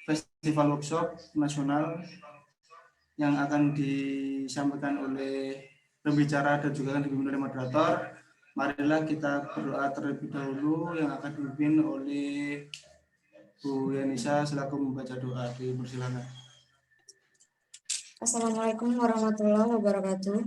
festival workshop nasional yang akan disampaikan oleh pembicara dan juga akan dipimpin oleh moderator. Marilah kita berdoa terlebih dahulu yang akan dipimpin oleh Bu Yanisa selaku membaca doa. Dipersilakan. Assalamualaikum warahmatullahi wabarakatuh.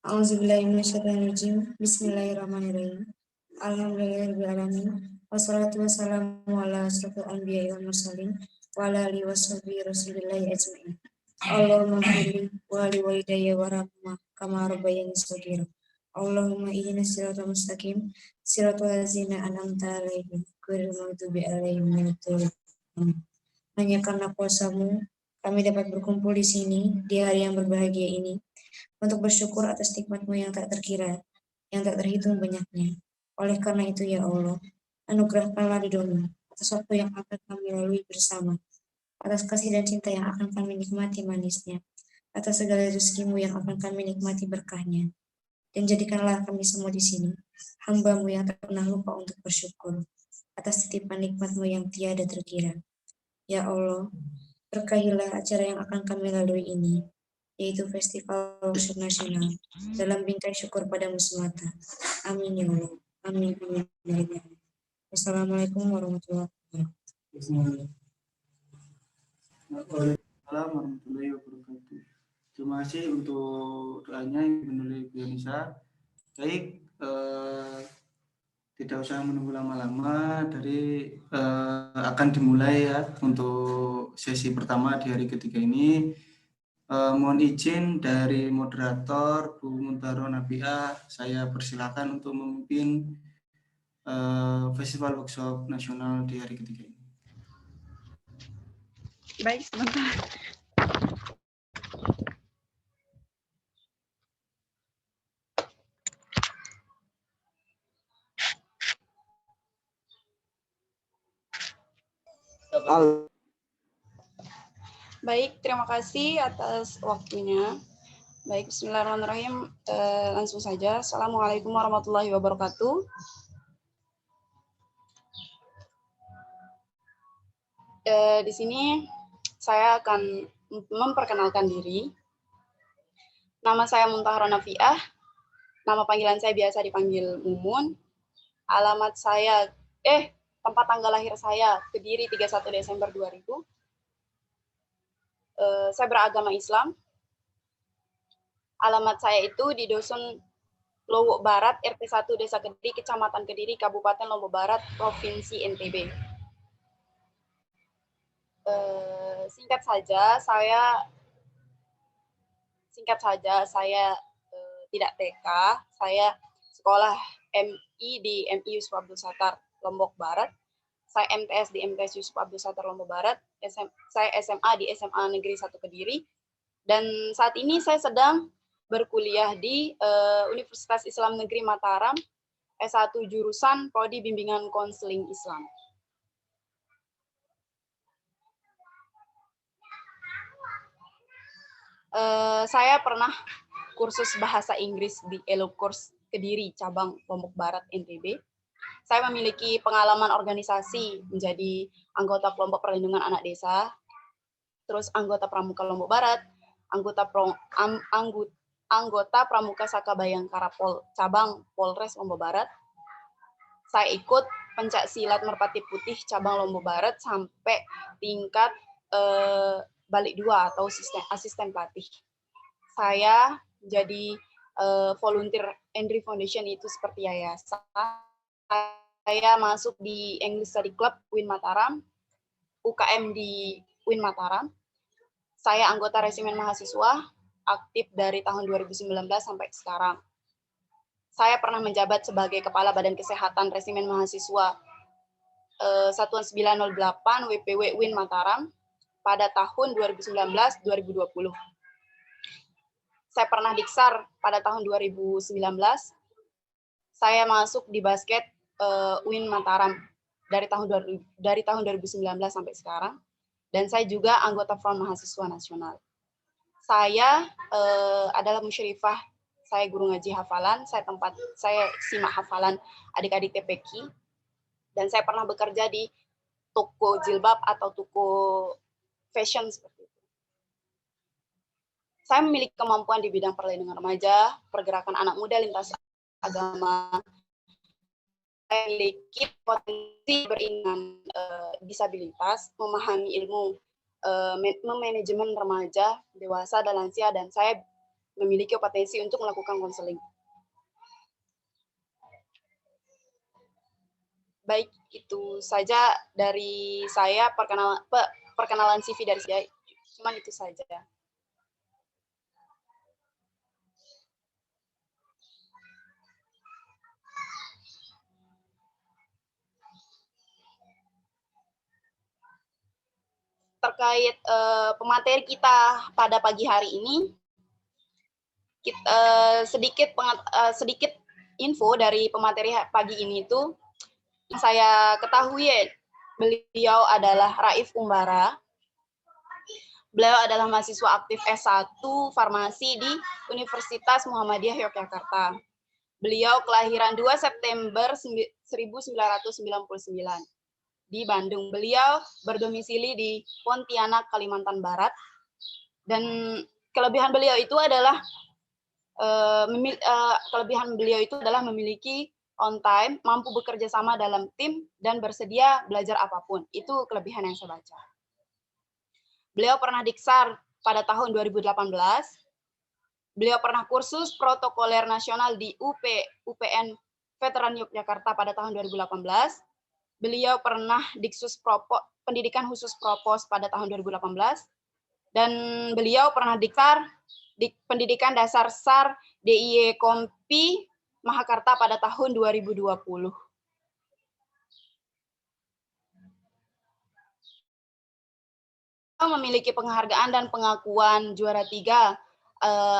A'udzubillahiminasyaitonirrajim. Bismillahirrahmanirrahim. Alhamdulillahirrahmanirrahim. Wassalatu wassalamu ala asyrofil anbiya'i wal mursalin wa ala alihi washabihi rasulillahi ajma'in. Allahumma firli wa li walidayya warahmah kama rabbayani shaghira. Allahumma ihdinas siratal mustaqim siratal ladzina an'amta 'alaihim ghairil maghdubi 'alaihim waladdallin. Hanya karena kuasa-Mu kami dapat berkumpul di sini di hari yang berbahagia ini untuk bersyukur atas nikmat-Mu yang tak terkira, yang tak terhitung banyaknya. Oleh karena itu ya Allah, anugerahkanlah ridho-Mu atas waktu yang akan kami lalui bersama, atas kasih dan cinta yang akan kami nikmati manisnya, atas segala rezeki-Mu yang akan kami nikmati berkahnya. Dan jadikanlah kami semua di sini hamba-Mu yang tak pernah lupa untuk bersyukur atas titipan nikmat-Mu yang tiada terkira. Ya Allah, berkahilah acara yang akan kami lalui ini, yaitu Festival Workshop Nasional, dalam bingkai syukur padamu semata. Amin ya Allah. Amin. Amin. Wassalamualaikum warahmatullahi wabarakatuh. Waalaikumsalam warahmatullahi wabarakatuh. Terima kasih untuk doanya yang menulis Bu Yanisa. Baik, tidak usah menunggu lama-lama, akan dimulai ya untuk sesi pertama di hari ketiga ini. Mohon izin dari moderator Bu Muntaro Nabiah, saya persilakan untuk memimpin Festival Workshop Nasional di hari ketiga ini. Baik, sebentar. Baik, terima kasih atas waktunya. Baik, bismillahirrahmanirrahim. Langsung saja. Assalamualaikum warahmatullahi wabarakatuh. Di sini saya akan memperkenalkan diri. Nama saya Muntahara Nafiah. Nama panggilan saya biasa dipanggil Mumun. Alamat saya, tempat tanggal lahir saya Kediri 31 Desember 2000. Saya beragama Islam. Alamat saya itu di Dusun Lombok Barat, RT 1 Desa Kediri, Kecamatan Kediri, Kabupaten Lombok Barat, Provinsi NTB. Singkat saja, saya tidak TK, saya sekolah MI di MI Yusuf Abdul Sattar, Lombok Barat. Saya MTS di MTS Yusuf Abdul Sattar, Lombok Barat. Saya SMA di SMA Negeri 1 Kediri. Dan saat ini saya sedang berkuliah di Universitas Islam Negeri Mataram, S1 jurusan Prodi Bimbingan Konseling Islam. Saya pernah kursus bahasa Inggris di Elo Course Kediri, cabang Lombok Barat, NTB. Saya memiliki pengalaman organisasi menjadi anggota kelompok perlindungan anak desa, terus anggota Pramuka Lombok Barat, anggota Pramuka Saka Bayangkara cabang Polres Lombok Barat. Saya ikut pencak silat Merpati Putih cabang Lombok Barat sampai tingkat balik 2 atau asisten pelatih. Saya jadi volunteer Andrew Foundation, itu seperti yayasan. Saya masuk di English Study Club UIN Mataram, UKM di UIN Mataram. Saya anggota resimen mahasiswa, aktif dari tahun 2019 sampai sekarang. Saya pernah menjabat sebagai Kepala Badan Kesehatan Resimen Mahasiswa Satuan 908 WPW UIN Mataram pada tahun 2019-2020. Saya pernah diksar pada tahun 2019. Saya masuk di basket UIN Mataram dari tahun 2019 sampai sekarang, dan saya juga anggota Front Mahasiswa Nasional. Saya adalah musyrifah, saya guru ngaji hafalan, saya simak hafalan adik-adik TPQ, dan saya pernah bekerja di toko jilbab atau toko fashion seperti itu. Saya memiliki kemampuan di bidang perlindungan remaja, pergerakan anak muda lintas agama. Saya memiliki potensi beriman disabilitas, memahami ilmu manajemen remaja, dewasa, dan lansia, dan saya memiliki potensi untuk melakukan konseling. Baik, itu saja dari saya, perkenalan CV dari saya. Cuman itu saja. Terkait pemateri kita pada pagi hari ini, sedikit info dari pemateri pagi ini itu, yang saya ketahui beliau adalah Raif Umbara. Beliau adalah mahasiswa aktif S1 Farmasi di Universitas Muhammadiyah Yogyakarta. Beliau kelahiran 2 September 1999 di Bandung. Beliau berdomisili di Pontianak, Kalimantan Barat. Dan kelebihan beliau itu adalah memiliki on time, mampu bekerja sama dalam tim, dan bersedia belajar apapun. Itu kelebihan yang saya baca. Beliau pernah diksar pada tahun 2018. Beliau pernah kursus protokoler nasional di UPN Veteran Yogyakarta pada tahun 2018. Beliau pernah Diksus Pendidikan Khusus Propos pada tahun 2018. Dan beliau pernah diksar di Pendidikan Dasar SAR DIY Kompi Mahakarta pada tahun 2020. Memiliki penghargaan dan pengakuan juara 3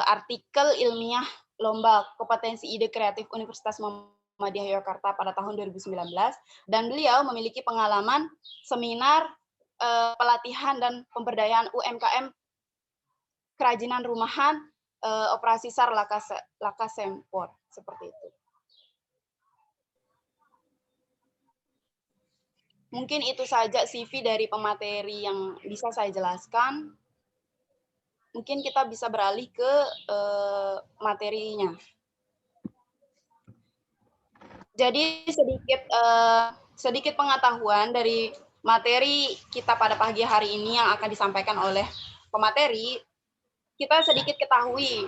artikel ilmiah Lomba Kompetensi Ide Kreatif Universitas Muhammadiyah Yogyakarta pada tahun 2019, dan beliau memiliki pengalaman seminar pelatihan dan pemberdayaan UMKM kerajinan rumahan operasi SAR Lakasempor, seperti itu. Mungkin itu saja CV dari pemateri yang bisa saya jelaskan. Mungkin kita bisa beralih ke materinya. Jadi sedikit pengetahuan dari materi kita pada pagi hari ini yang akan disampaikan oleh pemateri. Kita sedikit ketahui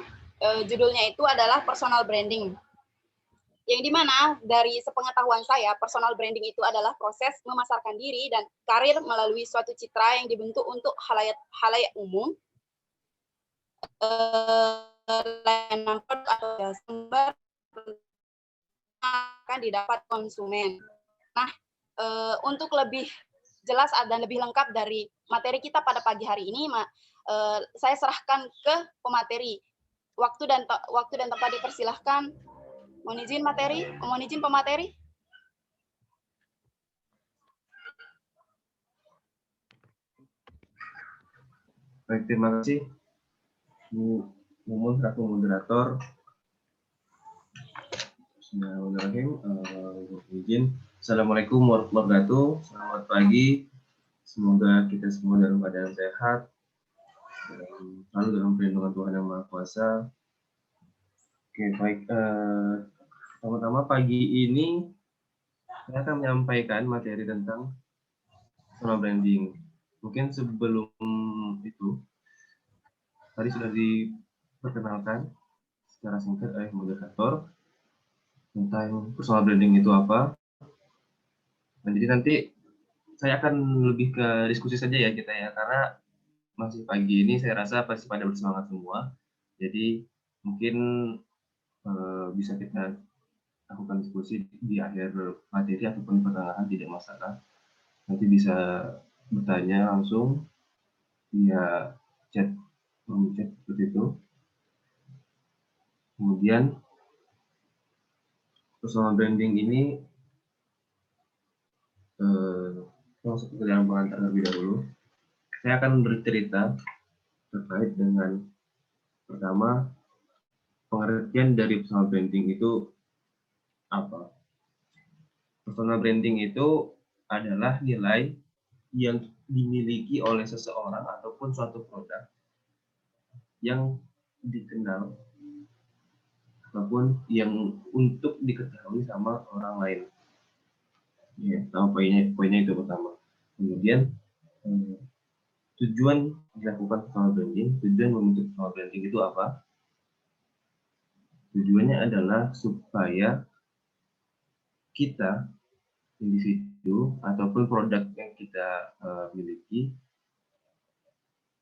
judulnya itu adalah personal branding. Yang dimana dari sepengetahuan saya, personal branding itu adalah proses memasarkan diri dan karir melalui suatu citra yang dibentuk untuk halayak umum, layanan produk atau sumber akan didapat konsumen. Nah, untuk lebih jelas dan lebih lengkap dari materi kita pada pagi hari ini, saya serahkan ke pemateri. Waktu dan tempat dipersilahkan. Mohon izin pemateri. Baik, terima kasih Bu Mumun selaku moderator. Bismillahirrahmanirrahim. Izin. Assalamualaikum warahmatullahi wabarakatuh. Selamat pagi. Semoga kita semua dalam keadaan sehat, selalu dalam perlindungan Tuhan Yang Maha Kuasa. Oke, baik. Pertama-tama pagi ini saya akan menyampaikan materi tentang personal branding. Mungkin sebelum itu, tadi sudah diperkenalkan secara singkat oleh moderator tentang personal branding itu apa. Dan jadi nanti saya akan lebih ke diskusi saja ya kita ya, karena masih pagi ini saya rasa pasti pada bersemangat semua. Jadi mungkin bisa kita lakukan diskusi di akhir materi ataupun pertengahan, tidak masalah. Nanti bisa bertanya langsung via chat seperti itu. Kemudian personal branding ini masuk ke dalam pengantar terlebih dahulu. Saya akan bercerita terkait dengan pertama pengertian dari personal branding itu apa. Personal branding itu adalah nilai yang dimiliki oleh seseorang ataupun suatu produk yang dikenal ataupun yang untuk diketahui sama orang lain. Ya, tahu poinnya itu pertama. Kemudian tujuan dilakukan personal branding, tujuan membentuk personal branding itu apa? Tujuannya adalah supaya kita, individu ataupun produk yang kita miliki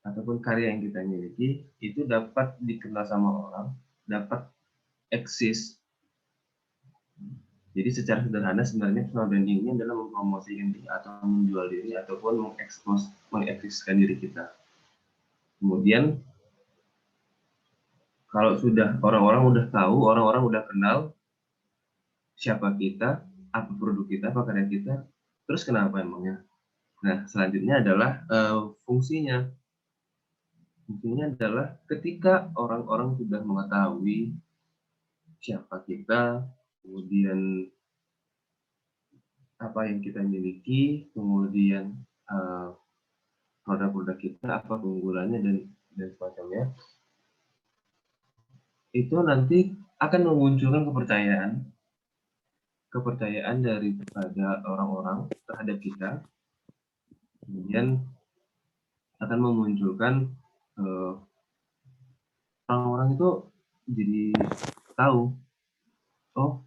ataupun karya yang kita miliki itu dapat dikenal sama orang, dapat eksis. Jadi secara sederhana sebenarnya personal branding ini adalah mempromosikan diri atau menjual diri ataupun mengeksiskan diri kita. Kemudian kalau sudah orang-orang udah tahu, orang-orang udah kenal siapa kita, apa produk kita, apa karya kita, terus kenapa emangnya? Nah, selanjutnya adalah fungsinya. Fungsinya adalah ketika orang-orang sudah mengetahui siapa kita, kemudian apa yang kita miliki, kemudian produk-produk kita, apa keunggulannya dan semacamnya, itu nanti akan memunculkan kepercayaan daripada orang-orang terhadap kita, kemudian akan memunculkan orang-orang itu jadi tahu, oh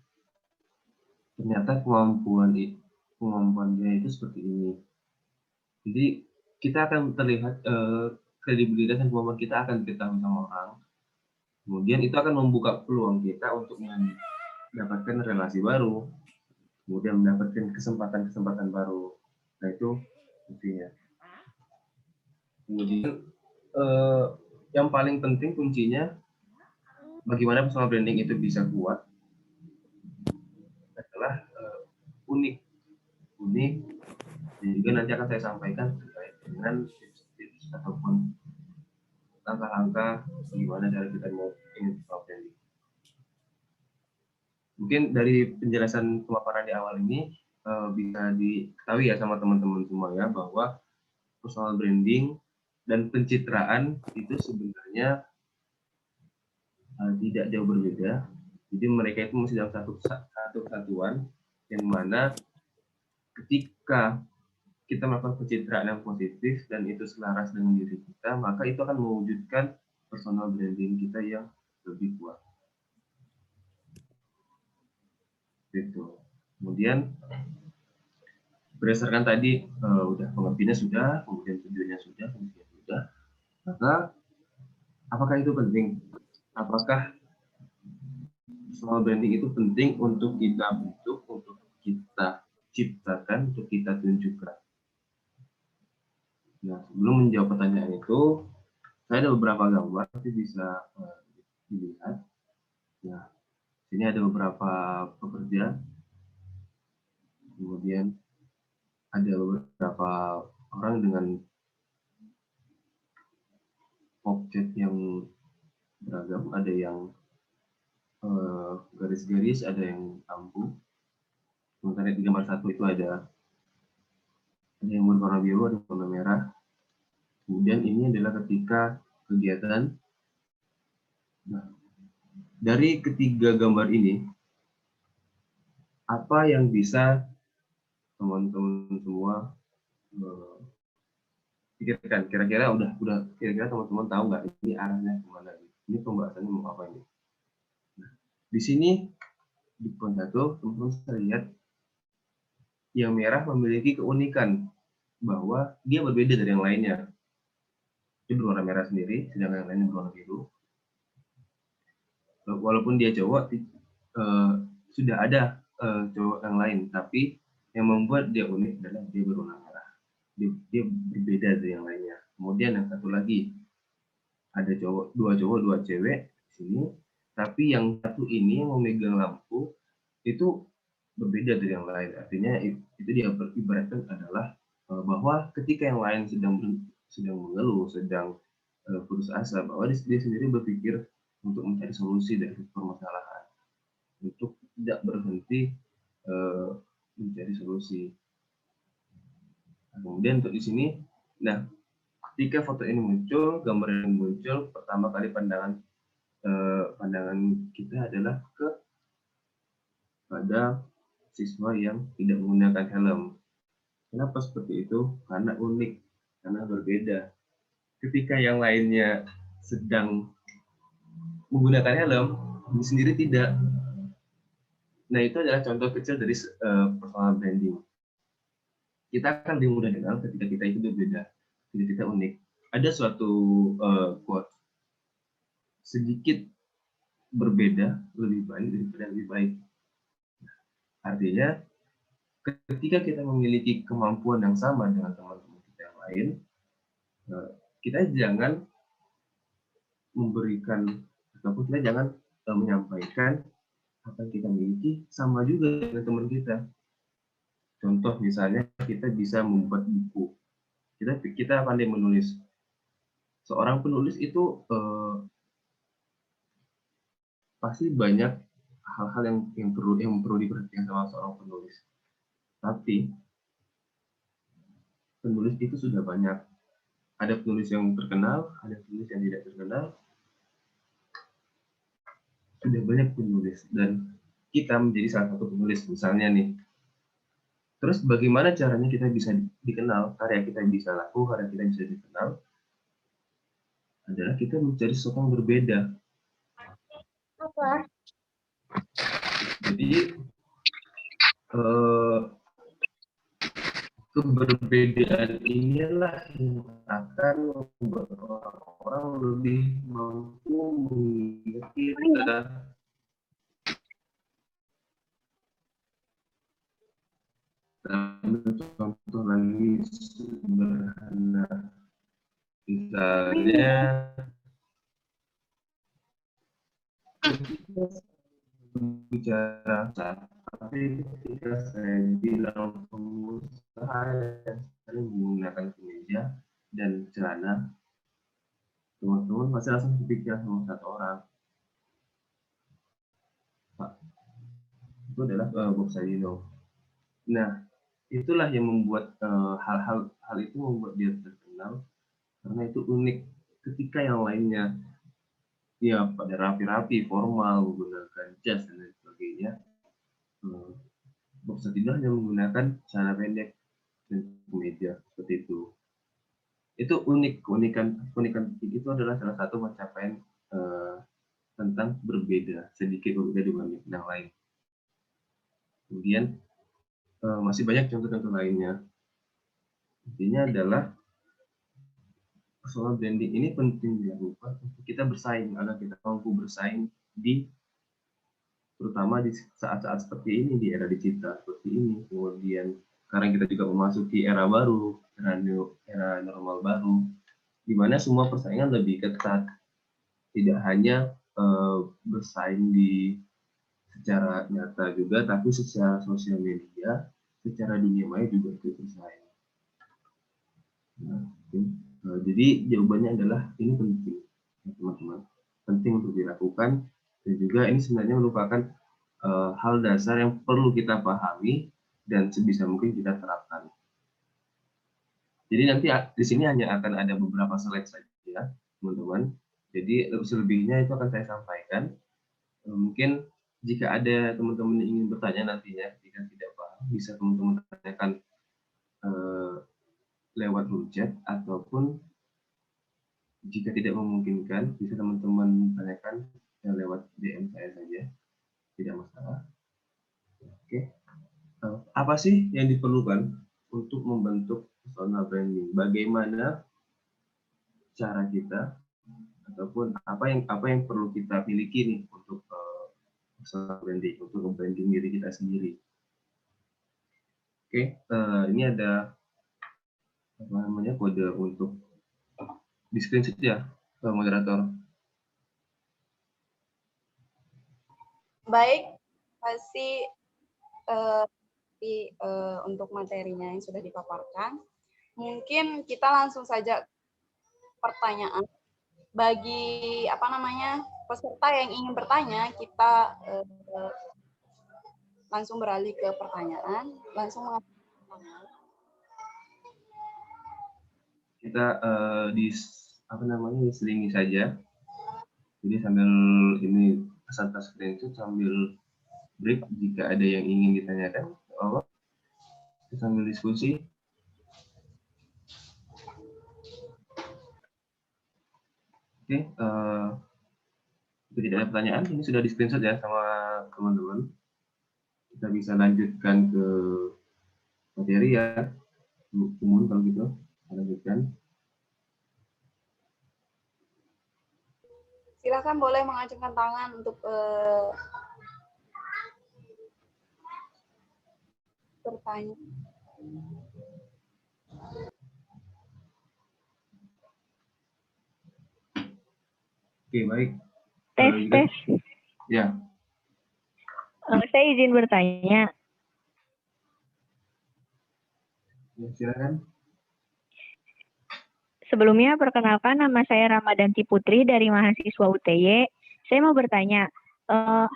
ternyata kemampuan dia itu seperti ini. Jadi kita akan terlihat kredibilitas dan kemampuan kita akan diketahui sama orang. Kemudian itu akan membuka peluang kita untuk mendapatkan relasi baru, kemudian mendapatkan kesempatan-kesempatan baru. Nah itu intinya. Kemudian yang paling penting kuncinya bagaimana personal branding itu bisa kuat adalah unik, dan juga nanti akan saya sampaikan terkait dengan tips-tips ataupun langkah-langkah gimana cara kita mau ingin personal branding. Mungkin dari penjelasan pemaparan di awal ini bisa diketahui ya sama teman-teman semua ya bahwa personal branding dan pencitraan itu sebenarnya tidak jauh berbeda. Jadi mereka itu masih dalam satu kesatuan yang mana ketika kita melakukan pencitraan yang positif dan itu selaras dengan diri kita, maka itu akan mewujudkan personal branding kita yang lebih kuat. Gitu. Kemudian berdasarkan tadi udah pengertiannya sudah, kemudian tujuannya sudah, fungsinya sudah, maka apakah itu penting? Apakah personal branding itu penting untuk kita bentuk, untuk kita ciptakan, untuk kita tunjukkan? Nah, sebelum menjawab pertanyaan itu, saya ada beberapa gambar, nanti bisa dilihat. Nah, sini ada beberapa pekerja, kemudian ada beberapa orang dengan objek yang beragam, ada yang garis-garis, ada yang lampu. Sementara di gambar satu itu ada yang berwarna biru, ada yang warna merah. Kemudian ini adalah ketika kegiatan. Nah, dari ketiga gambar ini, apa yang bisa teman-teman semua pikirkan? Kira-kira kira-kira teman-teman tahu nggak ini arahnya kemana? Ini pembahasannya mau apa ini? Nah, di sini di poin satu, teman-teman bisa lihat yang merah memiliki keunikan bahwa dia berbeda dari yang lainnya. Dia berwarna merah sendiri, sedangkan yang lainnya berwarna biru. Walaupun dia cowok, sudah ada cowok yang lain, tapi yang membuat dia unik adalah dia berwarna merah. Dia berbeda dari yang lainnya. Kemudian yang satu lagi, ada dua cowok, dua cewek di sini, tapi yang satu ini yang memegang lampu itu berbeda dari yang lain. Artinya itu dia ibaratkan adalah bahwa ketika yang lain sedang mengeluh, sedang putus asa, bahwa dia sendiri berpikir untuk mencari solusi dari permasalahan, untuk tidak berhenti mencari solusi. Nah, kemudian untuk di sini, nah ketika foto ini muncul, gambar ini muncul, pertama kali pandangan kita adalah pada siswa yang tidak menggunakan helm. Kenapa seperti itu? Karena unik, karena berbeda. Ketika yang lainnya sedang menggunakan helm, ini sendiri tidak. Nah, itu adalah contoh kecil dari personal branding. Kita akan lebih mudah kenal ketika kita itu berbeda, ketika kita unik. Ada suatu quote, sedikit berbeda lebih baik daripada lebih baik. Artinya, ketika kita memiliki kemampuan yang sama dengan teman-teman kita yang lain, kita jangan memberikan ataupun kita jangan menyampaikan apa yang kita miliki sama juga dengan teman kita. Contoh misalnya kita bisa membuat buku, kita pandai menulis. Seorang penulis itu pasti banyak hal-hal yang perlu diperhatikan sama seorang penulis. Tapi penulis itu sudah banyak. Ada penulis yang terkenal, ada penulis yang tidak terkenal. Sudah banyak penulis dan kita menjadi salah satu penulis misalnya nih. Terus bagaimana caranya kita bisa dikenal, karya kita bisa laku, karya kita bisa dikenal? Adalah kita mencari sesuatu yang berbeda. Apa? Jadi keberbedaan inilah yang akan membuat orang lebih mampu mengingat kita. Contoh lagi sederhana, misalnya bicara, tapi ketika saya bilang pengusaha yang sering menggunakan kemeja dan celana, teman-teman pasti langsung berpikir sama satu orang, Pak, itu adalah Bob Sadino. Nah, itulah yang membuat hal itu membuat dia terkenal karena itu unik. Ketika yang lainnya ya pada rapi-rapi, formal, menggunakan jas dan lain sebagainya, Bob Sadino hanya menggunakan celana pendek dan kemeja seperti itu. Itu unik, keunikan itu adalah salah satu pencapaian tentang berbeda, sedikit berbeda dibanding yang lain. Kemudian masih banyak contoh-contoh lainnya. Intinya adalah personal branding ini penting dilakukan untuk kita bersaing, agar kita mampu bersaing terutama di saat-saat seperti ini, di era digital seperti ini. Kemudian sekarang kita juga memasuki era baru, era normal baru, di mana semua persaingan lebih ketat. Tidak hanya bersaing secara nyata juga, tapi secara sosial media, secara dunia maya juga ikut bersaing. Nah, jadi jawabannya adalah ini penting, teman-teman. Penting untuk dilakukan, dan juga ini sebenarnya merupakan hal dasar yang perlu kita pahami dan sebisa mungkin kita terapkan. Jadi nanti di sini hanya akan ada beberapa slide saja, teman-teman. Jadi selebihnya itu akan saya sampaikan. Mungkin jika ada teman-teman yang ingin bertanya nantinya, jika tidak paham, bisa teman-teman tanyakan lewat room chat, ataupun jika tidak memungkinkan, bisa teman-teman tanyakan lewat DM saya saja, tidak masalah. Oke, apa sih yang diperlukan untuk membentuk personal branding? Bagaimana cara kita, ataupun apa yang perlu kita miliki nih untuk personal branding, untuk membranding diri kita sendiri? Oke, ini ada apa namanya, kode untuk di screenshot ya, moderator. Baik, kasih untuk materinya yang sudah dipaparkan. Mungkin kita langsung saja pertanyaan. Bagi peserta yang ingin bertanya, kita langsung beralih ke pertanyaan. Langsung kita selingi saja. Jadi sambil ini peserta screenshot sambil break jika ada yang ingin ditanyakan, sambil diskusi. Oke, jika tidak ada pertanyaan, ini sudah di screenshot ya sama teman-teman. Kita bisa lanjutkan ke materi ya, umum kalau gitu. Lanjutkan. Silakan boleh mengacungkan tangan untuk bertanya. Oke, baik. Tes. Ya. Saya izin bertanya. Ya, silakan. Sebelumnya, perkenalkan nama saya Ramadhanti Putri dari mahasiswa UTY. Saya mau bertanya,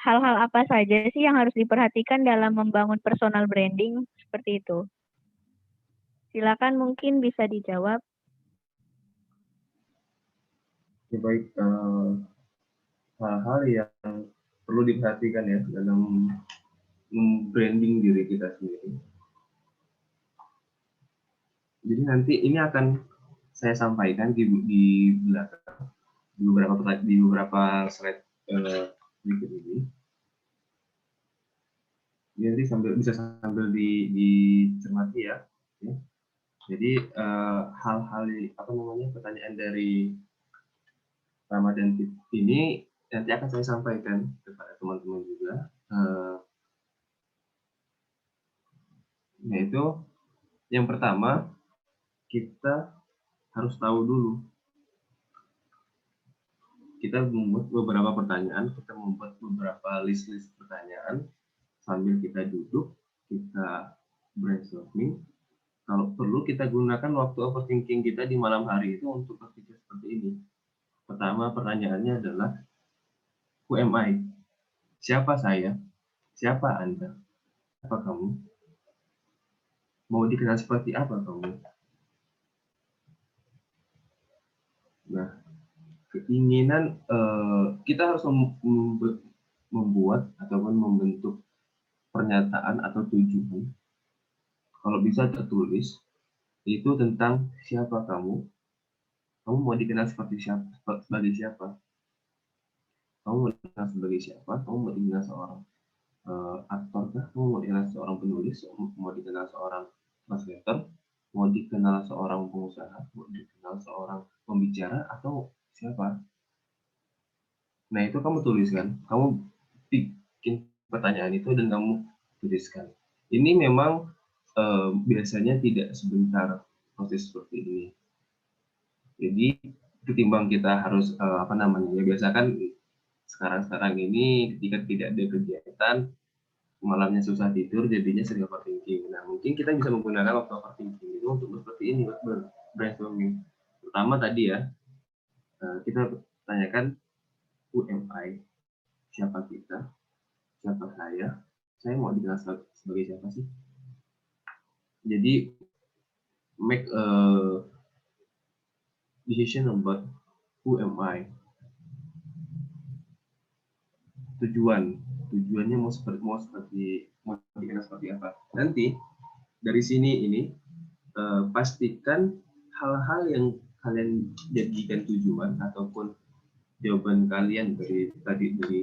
hal-hal apa saja sih yang harus diperhatikan dalam membangun personal branding seperti itu? Silakan mungkin bisa dijawab. Ya, baik. Hal-hal yang perlu diperhatikan ya dalam branding diri kita sendiri. Jadi nanti ini akan saya sampaikan di belakang di beberapa slide berikut ini. Jadi bisa sambil dicermati ya. Jadi hal-hal pertanyaan dari Ramadhan ini nanti akan saya sampaikan kepada teman-teman juga. Yaitu yang pertama, kita harus tahu dulu. Kita membuat beberapa pertanyaan, kita membuat beberapa list pertanyaan sambil kita duduk, kita brainstorming. Kalau perlu kita gunakan waktu overthinking kita di malam hari itu untuk berpikir seperti ini. Pertama, pertanyaannya adalah who am I? Siapa saya? Siapa Anda? Siapa kamu? Mau dikenal seperti apa kamu? Nah, keinginan kita harus membuat ataupun membentuk pernyataan atau tujuan. Kalau bisa tertulis, itu tentang siapa kamu. Kamu mau dikenal seperti siapa? Sebagai siapa? Kamu mau dikenal sebagai siapa? Kamu mau dikenal seorang aktor kah? Kamu mau dikenal seorang penulis? Mau dikenal seorang translator? Mau dikenal seorang pengusaha? Mau dikenal seorang pembicara? Atau siapa? Nah, itu kamu tuliskan. Kamu bikin pertanyaan itu dan kamu tuliskan. Ini memang biasanya tidak sebentar proses seperti ini. Jadi ketimbang kita harus biasakan sekarang ini ketika tidak ada kegiatan, malamnya susah tidur, jadinya sering overthinking. Nah, mungkin kita bisa menggunakan waktu overthinking itu untuk seperti ini, brainstorming. Pertama tadi ya, kita tanyakan who am I? Siapa kita? Siapa saya mau dikenal sebagai siapa sih? Jadi make a decision about who am I. Tujuannya mau dikenal seperti apa. Nanti dari sini ini pastikan hal-hal yang kalian jadikan tujuan ataupun jawaban kalian dari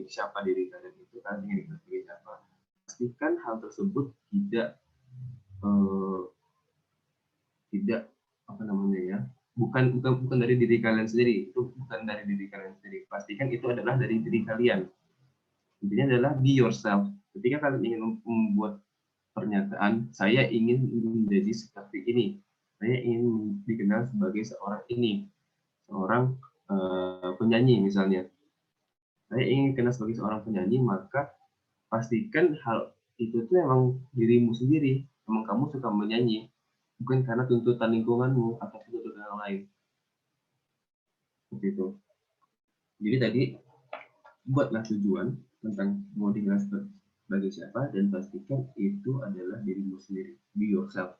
siapa diri kalian itu, kalian ingin dikenal sebagai siapa. Pastikan hal tersebut tidak bukan dari diri kalian sendiri. Itu bukan dari diri kalian sendiri. Pastikan itu adalah dari diri kalian. Intinya adalah be yourself. Ketika kalian ingin membuat pernyataan, saya ingin menjadi seperti ini, saya ingin dikenal sebagai seorang ini, seorang penyanyi misalnya, saya ingin dikenal sebagai seorang penyanyi, maka pastikan hal itu tuh memang dirimu sendiri, memang kamu suka menyanyi, bukan karena tuntutan lingkunganmu atau tuntutan orang lain. Seperti itu. Jadi tadi buatlah tujuan tentang mau dikenal sebagai siapa dan pastikan itu adalah dirimu sendiri. Be yourself.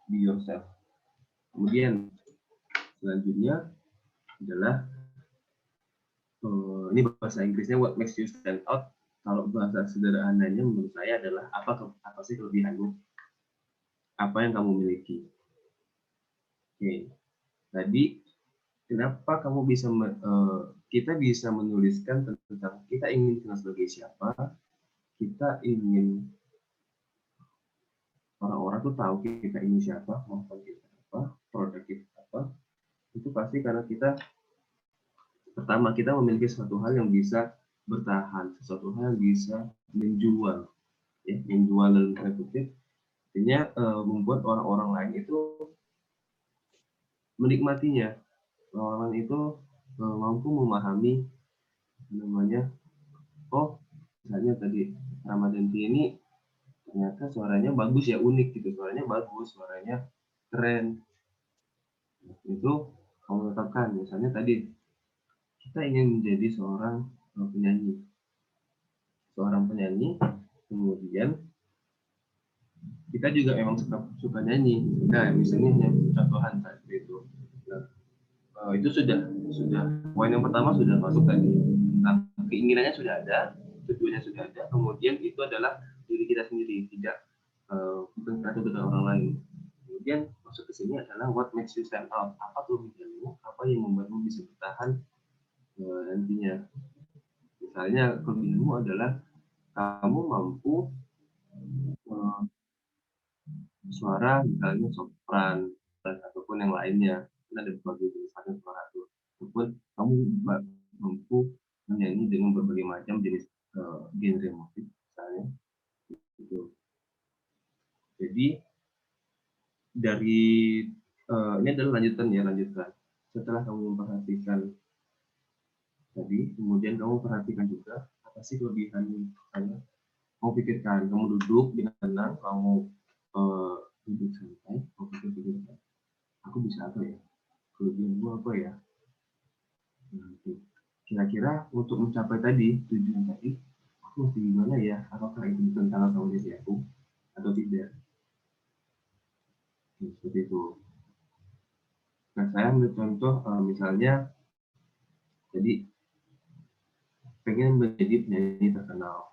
Be yourself. Kemudian selanjutnya adalah ini bahasa Inggrisnya what makes you stand out. Kalau bahasa sederhananya menurut saya adalah apa sih kelebihanmu, apa yang kamu miliki. Oke, tadi kenapa kamu bisa kita bisa menuliskan tentang kita ingin dikenal sebagai siapa, kita ingin orang-orang tuh tahu kita ini siapa, maupun kita apa, produk kita apa, itu pasti karena kita pertama kita memiliki suatu hal yang bisa bertahan, sesuatu hal yang bisa menjual, ya, menjual dalam tanda kutip, artinya membuat orang-orang lain itu menikmatinya, orang-orang itu mampu memahami namanya, oh misalnya tadi Ramadanti ini ternyata suaranya bagus ya, unik gitu, suaranya bagus, suaranya keren, itu kamu tetapkan. Misalnya tadi kita ingin menjadi seorang penyanyi, kemudian kita juga memang suka nyanyi. Nah, misalnya contohan tadi itu. Nah, itu sudah poin yang pertama sudah masuk tadi. Nah, keinginannya sudah ada, tujuannya sudah ada, kemudian itu adalah diri kita sendiri, tidak bukan karena tuntutan orang lain. Kemudian masuk ke sini adalah what makes you stand out. Apa kelebihanmu, apa yang membuatmu bisa bertahan nantinya. Misalnya kelebihanmu adalah kamu mampu suara misalnya sopran ataupun yang lainnya, ada berbagai jenis suara itu, ataupun kamu mampu menyanyi dengan berbagai macam jenis genre musik misalnya gitu. Jadi dari ini adalah lanjutan. Setelah kamu memperhatikan tadi, kemudian kamu perhatikan juga apa sih kelebihan misalnya. Kamu pikirkan, kamu duduk dengan tenang, kamu duduk santai, kamu pikirkan, aku bisa apa ya? Kelebihanmu apa ya? Nanti kira-kira untuk mencapai tadi tujuan tadi, aku mesti gimana ya? Apakah itu bertentangan sama diri aku atau tidak? Seperti itu. Nah, saya ambil contoh misalnya jadi pengen menjadi penyanyi terkenal.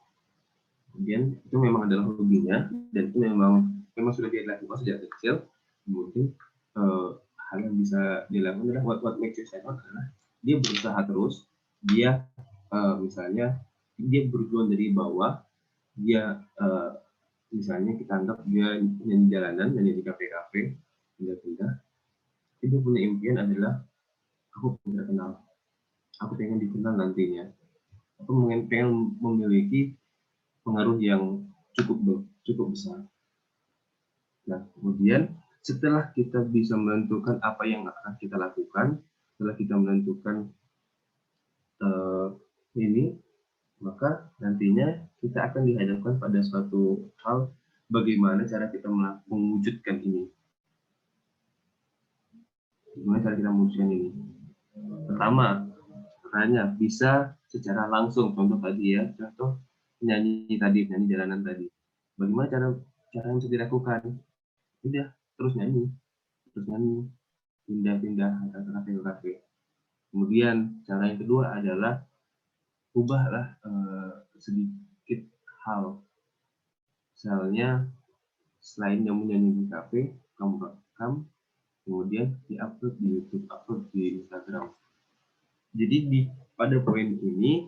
Kemudian itu memang adalah hobinya dan itu memang sudah dia lakukan sejak kecil. Kemudian hal yang bisa dilakukan adalah what makes you stand out adalah dia berusaha terus, dia misalnya dia berjuang dari bawah, dia misalnya kita anggap dia nyanyi jalanan, nyanyi di kafe-kafe, pindah-pindah, dia punya impian adalah aku pengen terkenal, aku pengen dikenal nantinya, aku pengen memiliki pengaruh yang cukup besar. Nah, kemudian setelah kita bisa menentukan apa yang akan kita lakukan, setelah kita menentukan ini, maka nantinya kita akan dihadapkan pada suatu hal bagaimana cara kita mewujudkan ini. Bagaimana cara kita mewujudkan ini? Pertama, caranya bisa secara langsung, contoh tadi ya, contoh penyanyi jalanan tadi. Bagaimana cara yang bisa dilakukan? Udah, terus nyanyi, pindah-pindah antara kafe ke kafe. Kemudian cara yang kedua adalah ubahlah sedikit hal. Misalnya selain yang menyanyi di kafe, kamu rekam, kemudian diupload di YouTube, upload di Instagram. Jadi pada poin ini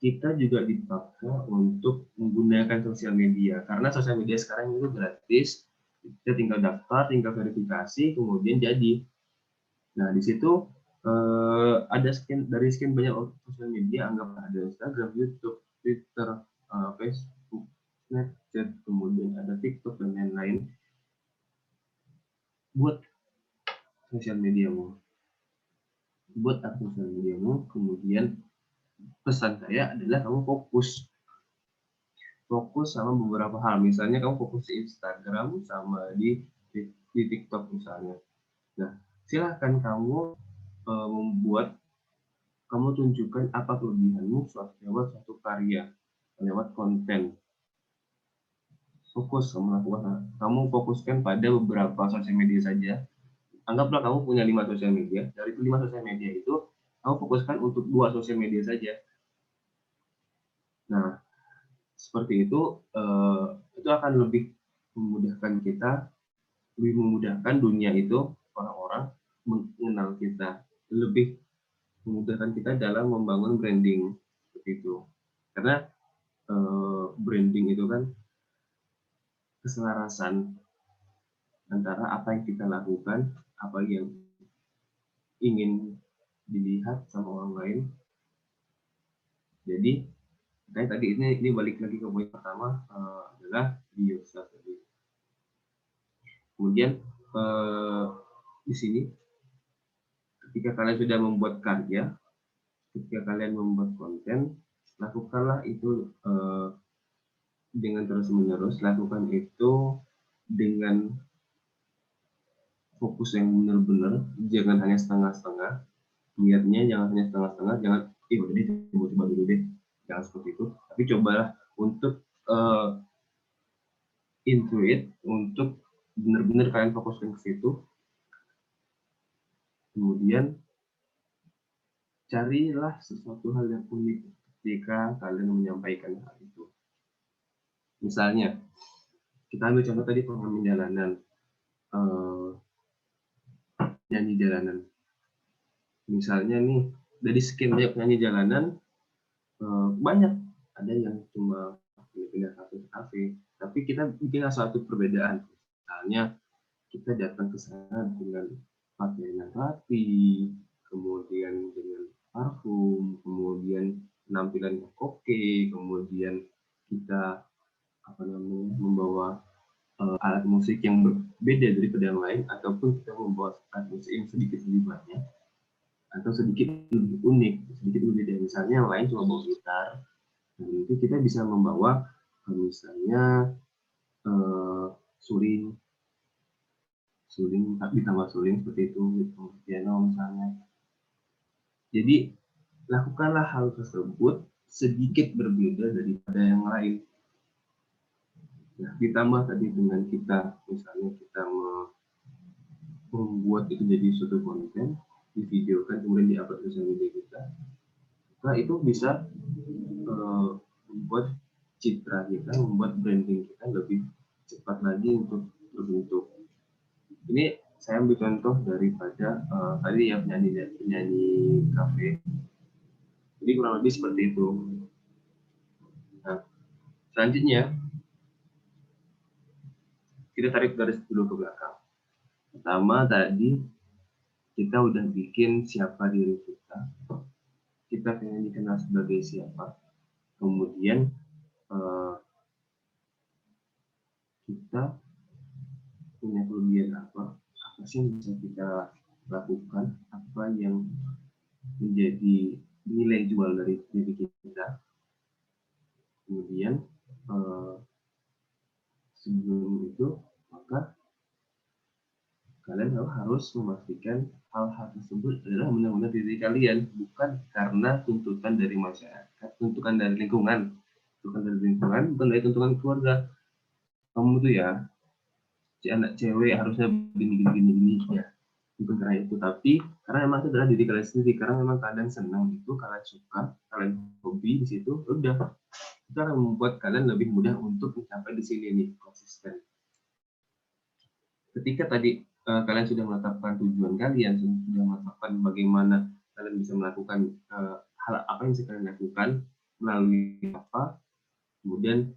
kita juga dipaksa untuk menggunakan sosial media karena sosial media sekarang itu gratis. Kita tinggal daftar, tinggal verifikasi, kemudian jadi. Nah, di situ ada dari sekian banyak sosial media, anggap ada Instagram, YouTube, Twitter, Facebook, Snapchat, kemudian ada TikTok dan lain-lain. Buat sosial mediamu, kemudian pesan saya adalah kamu fokus sama beberapa hal. Misalnya kamu fokus di Instagram sama di TikTok misalnya. Nah, silahkan kamu kamu tunjukkan apa kelebihanmu lewat suatu karya, lewat konten. Kamu fokuskan pada beberapa sosial media saja, anggaplah kamu punya 5 sosial media, dari 5 sosial media itu kamu fokuskan untuk 2 sosial media saja. Nah, seperti itu akan lebih memudahkan kita, lebih memudahkan dunia itu, orang-orang mengenal kita, lebih memudahkan kita dalam membangun branding seperti itu. Karena branding itu kan keselarasan antara apa yang kita lakukan, apa yang ingin dilihat sama orang lain. Jadi kayak tadi ini balik lagi ke poin pertama, adalah be yourself. Kemudian di sini ketika kalian sudah membuat karya, ketika kalian membuat konten, lakukanlah itu dengan terus-menerus, lakukan itu dengan fokus yang benar-benar, jangan hanya setengah-setengah. Niatnya jangan hanya setengah-setengah, jangan udah coba dulu deh, jangan seperti itu. Tapi cobalah untuk into it, untuk benar-benar kalian fokuskan ke situ. Kemudian carilah sesuatu hal yang unik ketika kalian menyampaikan hal itu. Misalnya, kita ambil contoh tadi pengamen jalanan, nyanyi jalanan. Misalnya nih, dari sekian banyak penyanyi jalanan, banyak ada yang cuma pindah kafe ke kafe, tapi kita bikin suatu perbedaan. Misalnya, kita datang ke sana dengan pakaian rapi, kemudian dengan parfum, kemudian penampilan yang oke, kemudian kita membawa alat musik yang berbeda daripada yang lain, ataupun kita membawa alat musik yang sedikit lebih banyak atau sedikit lebih unik, sedikit lebih beda. Misalnya yang lain cuma bawa gitar, dan itu kita bisa membawa misalnya suling ditambah suling seperti itu, piano misalnya. Jadi lakukanlah hal tersebut sedikit berbeda daripada yang lain. Nah, ditambah tadi dengan kita, misalnya kita membuat itu jadi suatu konten, divideokan, kemudian di-upload ke sosial media kita, maka itu bisa membuat citra kita, membuat branding kita lebih cepat lagi untuk terbentuk. Ini saya ambil contoh daripada tadi ya penyanyi kafe. Jadi kurang lebih seperti itu. Nah, selanjutnya kita tarik garis dulu ke belakang. Pertama tadi kita udah bikin siapa diri kita pengen dikenal sebagai siapa. Kemudian kita punya kelebihan apa sih yang bisa kita lakukan, apa yang menjadi nilai jual dari diri kita. Kemudian sebelum itu, maka kalian harus memastikan hal-hal tersebut adalah benar-benar diri kalian, bukan karena tuntutan dari masyarakat, tuntutan dari lingkungan, bukan dari tuntutan keluarga. Kamu tuh ya, si anak cewek harusnya begini ya, bukan karena itu, tapi karena memang itu adalah diri kalian sendiri, karena memang kalian senang itu, kalian suka, kalian hobi di situ, udah itu akan membuat kalian lebih mudah untuk mencapai di sini nih, konsisten. Ketika tadi kalian sudah menetapkan tujuan kalian, sudah menetapkan bagaimana kalian bisa melakukan hal apa yang bisa kalian lakukan melalui apa, kemudian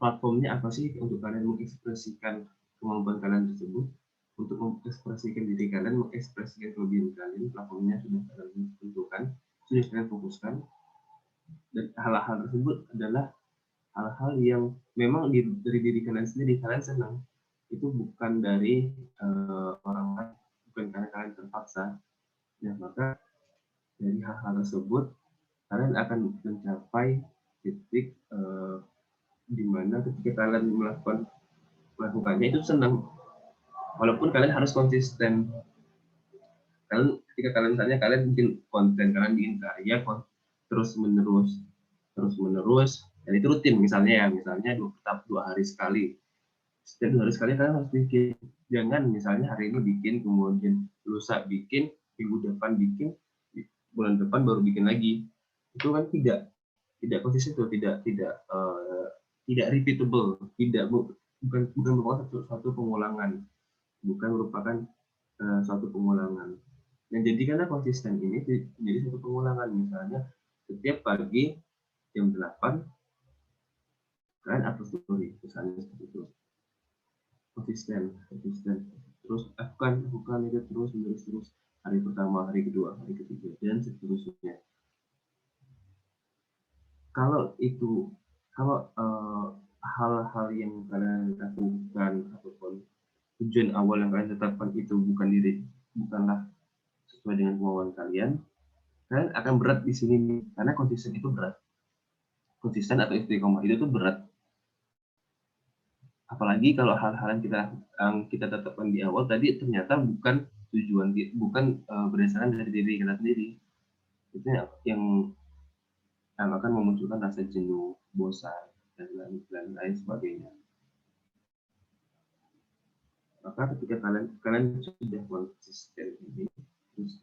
platformnya apa sih untuk kalian mengekspresikan kemampuan kalian tersebut, untuk mengekspresikan diri kalian, mengekspresikan kelebihan kalian, platformnya sudah kalian tentukan, sudah kalian fokuskan, dan hal-hal tersebut adalah hal-hal yang memang dari diri kalian sendiri, kalian senang. Itu bukan dari orang lain, bukan karena kalian terpaksa. Nah, maka dari hal-hal tersebut kalian akan mencapai titik di mana ketika kalian melakukannya itu senang, walaupun kalian harus konsisten. Ketika kalian misalnya kalian bikin konten, kalian bikin karya terus menerus, dan itu rutin, misalnya 2 hari sekali. setiap 2 hari sekali kalian harus bikin. Jangan misalnya hari ini bikin, kemudian lusa bikin, minggu depan bikin, bulan depan baru bikin lagi. Itu kan tidak konsisten, tuh, tidak repeatable, bukan merupakan suatu pengulangan, bukan merupakan suatu pengulangan. Nah, jadikanlah konsisten ini menjadi suatu pengulangan. Misalnya setiap pagi jam 8 kalian upload story, misalnya seperti itu. Konsisten terus lakukan itu terus hari pertama, hari kedua, hari ketiga, dan seterusnya. Kalau hal-hal yang kalian lakukan ataupun tujuan awal yang kalian tetapkan itu bukanlah sesuai dengan kemauan kalian akan berat di sini nih, karena konsisten itu berat. Konsisten atau istiqomah itu tuh berat. Apalagi kalau hal-hal yang kita tetapkan di awal tadi ternyata bukan tujuan, bukan berdasarkan dari diri kita sendiri. Itu yang akan memunculkan rasa jenuh, bosan, dan lain sebagainya. Maka ketika kalian sudah konsisten ini terus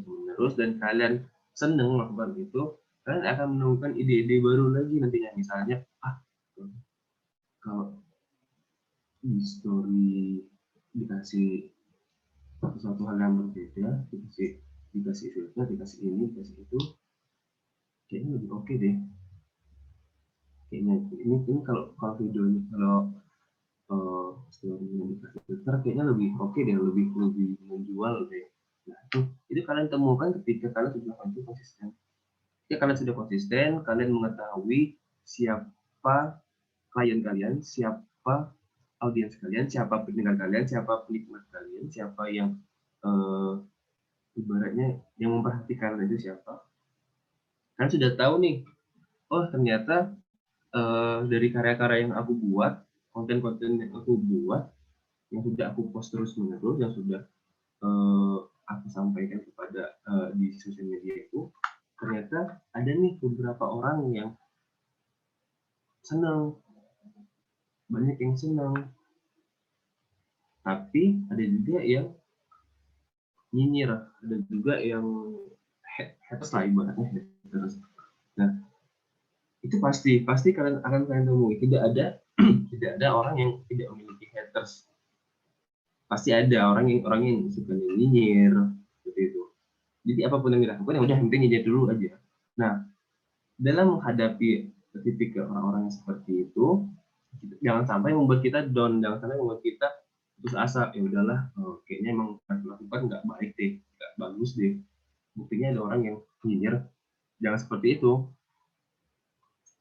menerus dan kalian senang melakukan itu, kalian akan menemukan ide-ide baru lagi nantinya. Misalnya, kalau di story dikasih sesuatu hal yang berbeda, dikasih filter, dikasih ini, dikasih itu, kayaknya lebih oke deh. Kayaknya ini kalau videonya, kalau story-nya dikasih filter, kayaknya lebih oke deh, lebih menjual deh. Nah, itu kalian temukan ketika kalian sudah konsisten. Ketika kalian sudah konsisten, kalian mengetahui siapa klien kalian, siapa audiens kalian, siapa pendengar kalian, siapa penikmat kalian, siapa yang ibaratnya yang memperhatikan itu siapa. Kalian sudah tahu nih, oh ternyata dari karya-karya yang aku buat, konten-konten yang aku buat, yang sudah aku post terus-menerus, yang sudah aku sampaikan kepada di sosial media itu, ternyata ada nih beberapa orang yang senang, banyak yang senang, tapi ada juga yang nyinyir, ada juga yang haters lah ibaratnya haters. Nah, itu pasti kalian temui. Tidak ada orang yang tidak memiliki haters. Pasti ada orang yang suka nyinyir seperti itu. Jadi apapun yang dilakukan, ya udah penting nyinyir dulu aja. Nah, dalam menghadapi tipikal orang-orang yang seperti itu, jangan sampai membuat kita down, jangan sampai membuat kita putus asa. Ya udahlah, kayaknya emang lakukan nggak baik deh, nggak bagus deh. Buktinya ada orang yang nyinyir. Jangan seperti itu.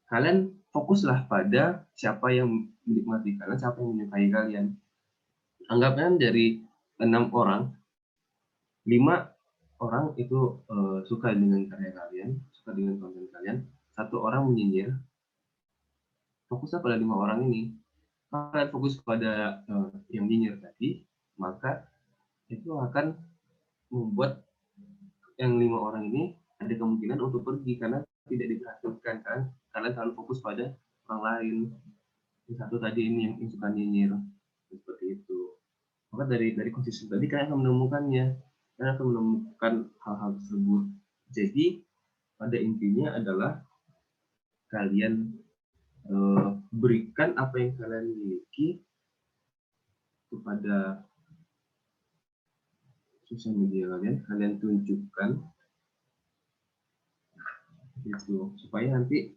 Kalian fokuslah pada siapa yang menikmati kalian, siapa yang menyukai kalian. Anggapnya dari 6 orang, 5 orang itu suka dengan karya kalian, suka dengan konten kalian, 1 orang menyinyir. Fokuslah pada 5 orang ini. Kalau kalian fokus pada yang nyinyir tadi, maka itu akan membuat yang 5 orang ini ada kemungkinan untuk pergi karena tidak diperhatikan kan. Kalian selalu fokus pada orang lain. Yang satu tadi ini yang suka nyinyir, seperti itu. Maka dari konsisten tadi kalian akan menemukannya, kalian akan menemukan hal-hal tersebut. Jadi pada intinya adalah kalian berikan apa yang kalian miliki kepada sosial media kalian tunjukkan gitu, supaya nanti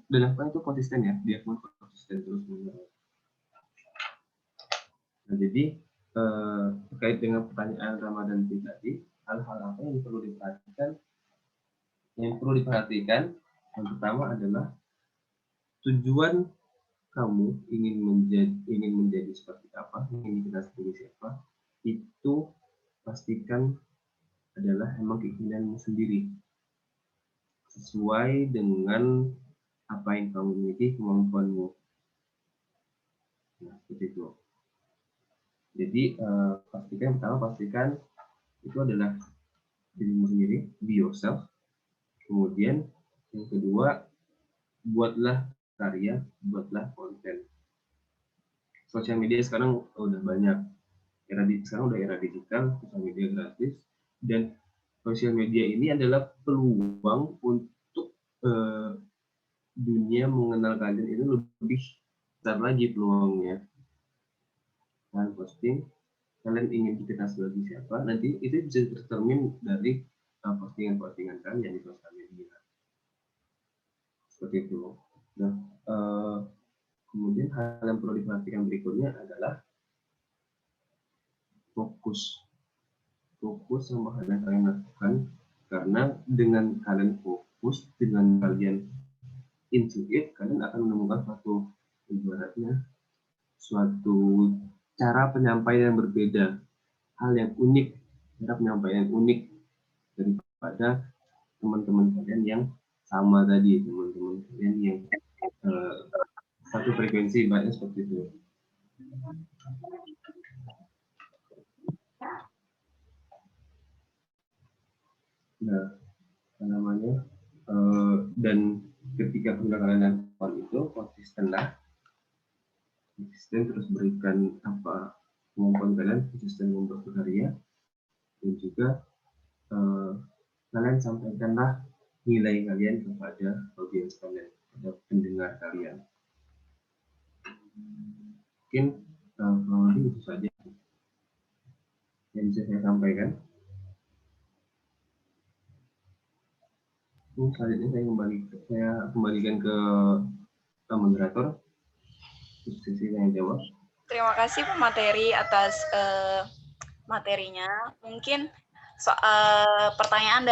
dan apa itu konsisten ya, dia pun konsisten terus menerus. Nah, jadi terkait dengan pertanyaan Ramadan tadi, hal-hal apa yang perlu diperhatikan? Yang perlu diperhatikan yang pertama adalah tujuan kamu ingin menjadi seperti apa, ingin kita seperti siapa, itu pastikan adalah emang keinginanmu sendiri, sesuai dengan apa yang kamu miliki, kemampuanmu. Nah, seperti itu. Jadi pastikan itu adalah dirimu sendiri, be yourself. Kemudian yang kedua, buatlah karya, buatlah konten. sosial media sekarang udah banyak. Sekarang udah era digital, sosial media gratis, dan sosial media ini adalah peluang untuk dunia mengenal kalian itu lebih besar lagi peluangnya. Kalian posting, kalian ingin dikenal sebagai siapa, nanti itu bisa tercermin dari postingan-postingan kalian di sosial media. Seperti itu. Nah, kemudian hal yang perlu diperhatikan berikutnya adalah fokus sama hal yang kalian lakukan, karena dengan kalian fokus, dengan kalian into it, kalian akan menemukan suatu cara penyampaian yang berbeda, hal yang unik, cara penyampaian yang unik daripada teman-teman kalian yang sama tadi, teman-teman kalian yang satu frekuensi, banyak seperti itu. Nah, dan ketika kalian lakukan itu konsisten terus berikan kemampuan kalian, konsisten membuat karya, dan juga kalian sampaikanlah nilai kalian kepada audiens kalian, kepada pendengar kalian. Mungkin kurang lebih itu saja yang bisa saya sampaikan. Selanjutnya saya kembalikan ke moderator untuk sesi tanya jawab. Terima kasih Pak Materi atas materinya. Mungkin pertanyaan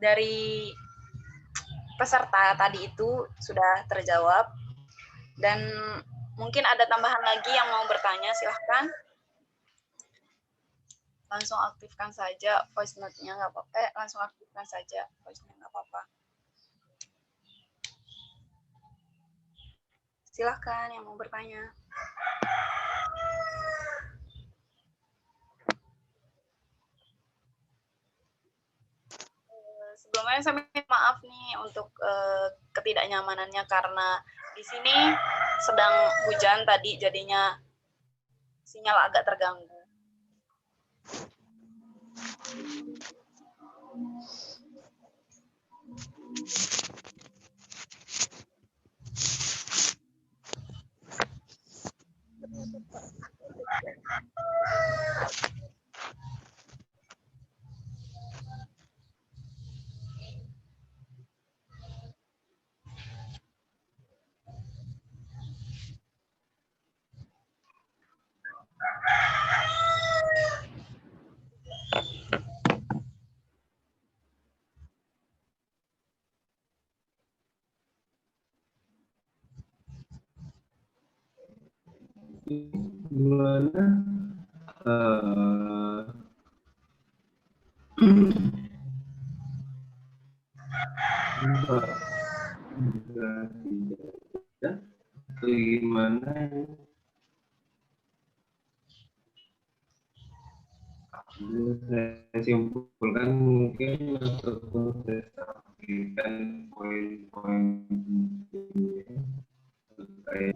dari peserta tadi itu sudah terjawab, dan mungkin ada tambahan lagi yang mau bertanya, silahkan. Langsung aktifkan saja voice note-nya, nggak apa-apa. Langsung aktifkan saja voice note, nggak apa-apa. Silahkan yang mau bertanya. Sebelumnya saya minta maaf nih untuk ketidaknyamanannya, karena di sini sedang hujan tadi, jadinya sinyal agak terganggu. Gimana gimana saya simpulkan mungkin untuk sampaikan poin-poin terkait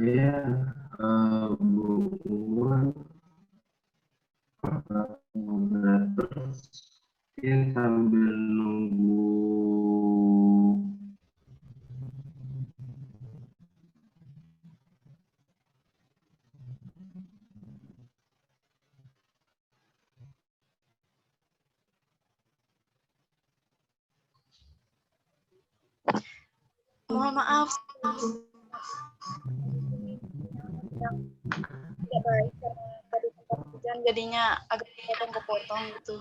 saya berhubungan moderator sambil nunggu Mohon maaf. Tidak baik karena tadi sempat hujan, jadinya agak kepotong gitu.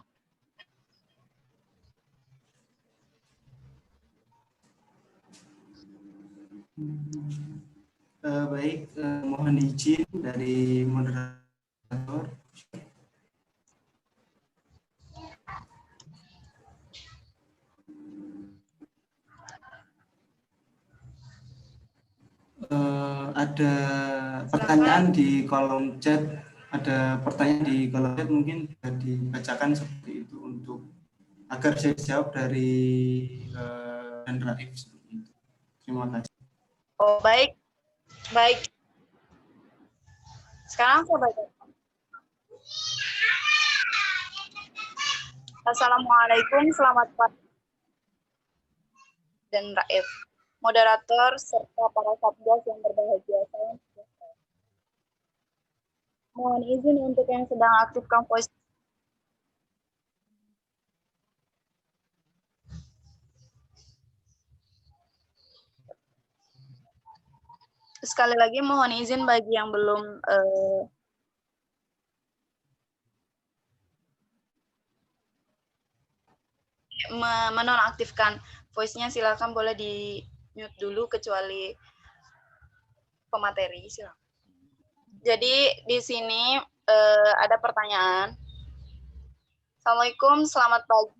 Baik, mohon izin dari moderator. ada pertanyaan di kolom chat, ada pertanyaan di kolom chat, mungkin bisa dibacakan seperti itu untuk agar saya jawab dari dan Raif seperti itu. Terima kasih. Oh, baik. Baik. Sekarang saya baca. Assalamualaikum, selamat pagi dan Raif, moderator serta para satgas yang berbahagia. Saya mohon izin untuk yang sedang aktifkan voice. Sekali lagi mohon izin bagi yang belum menonaktifkan voice-nya, silakan boleh di mute dulu kecuali pemateri, silakan. Jadi di sini ada pertanyaan. Assalamualaikum, selamat pagi.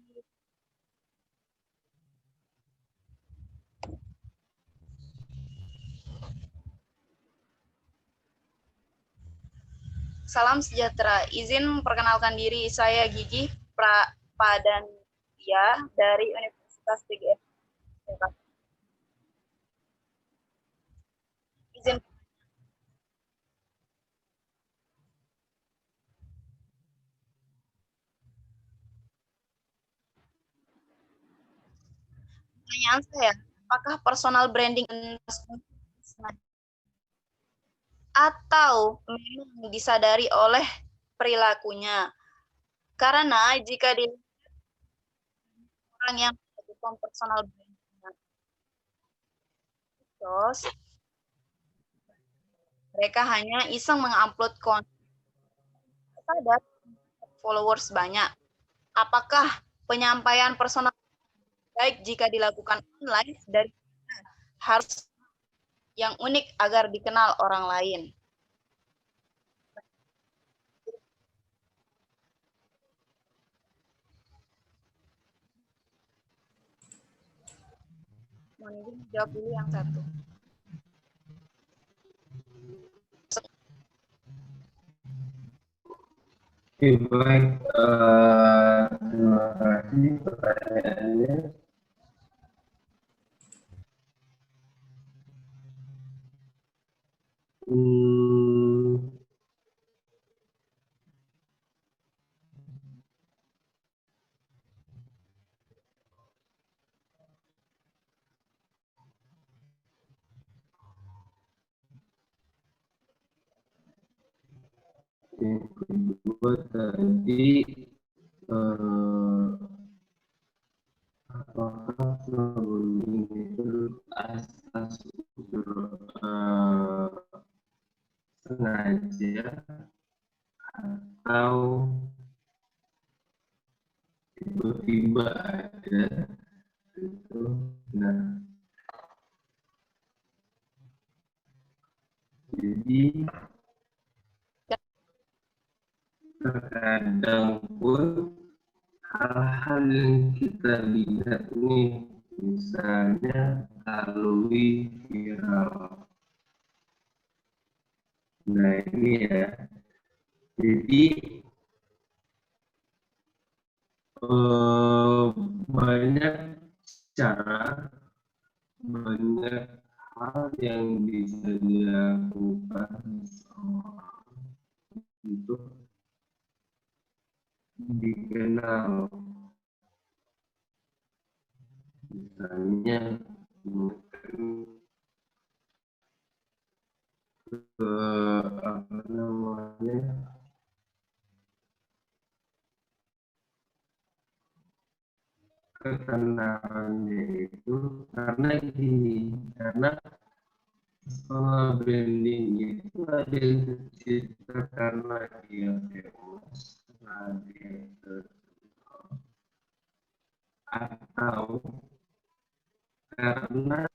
Salam sejahtera. Izin memperkenalkan diri, saya Gigi Prapadandia dari Universitas PGS. Izin pertanyaan saya, apakah personal branding atau memang disadari oleh perilakunya? Karena jika di orang yang melakukan personal branding, terus mereka hanya iseng mengupload konten pada followers banyak. Apakah penyampaian personal baik jika dilakukan online dari harus yang unik agar dikenal orang lain? Mohon izin jawab dulu yang satu. Oke, baik. Terima kasih pertanyaannya. Yang kedua tadi apakah bullying itu asas sengaja atau tiba-tiba ada itu? Nah, jadi terkadang pun hal-hal yang kita lihat nih, misalnya melalui viral. Nah ini ya, jadi banyak cara, banyak hal yang bisa dilakukan untuk dikenal, misalnya apa namanya, kekenalannya itu karena gini, karena personal branding itu ada yang tercipta karena dia famous, karena dia terkenal, atau karena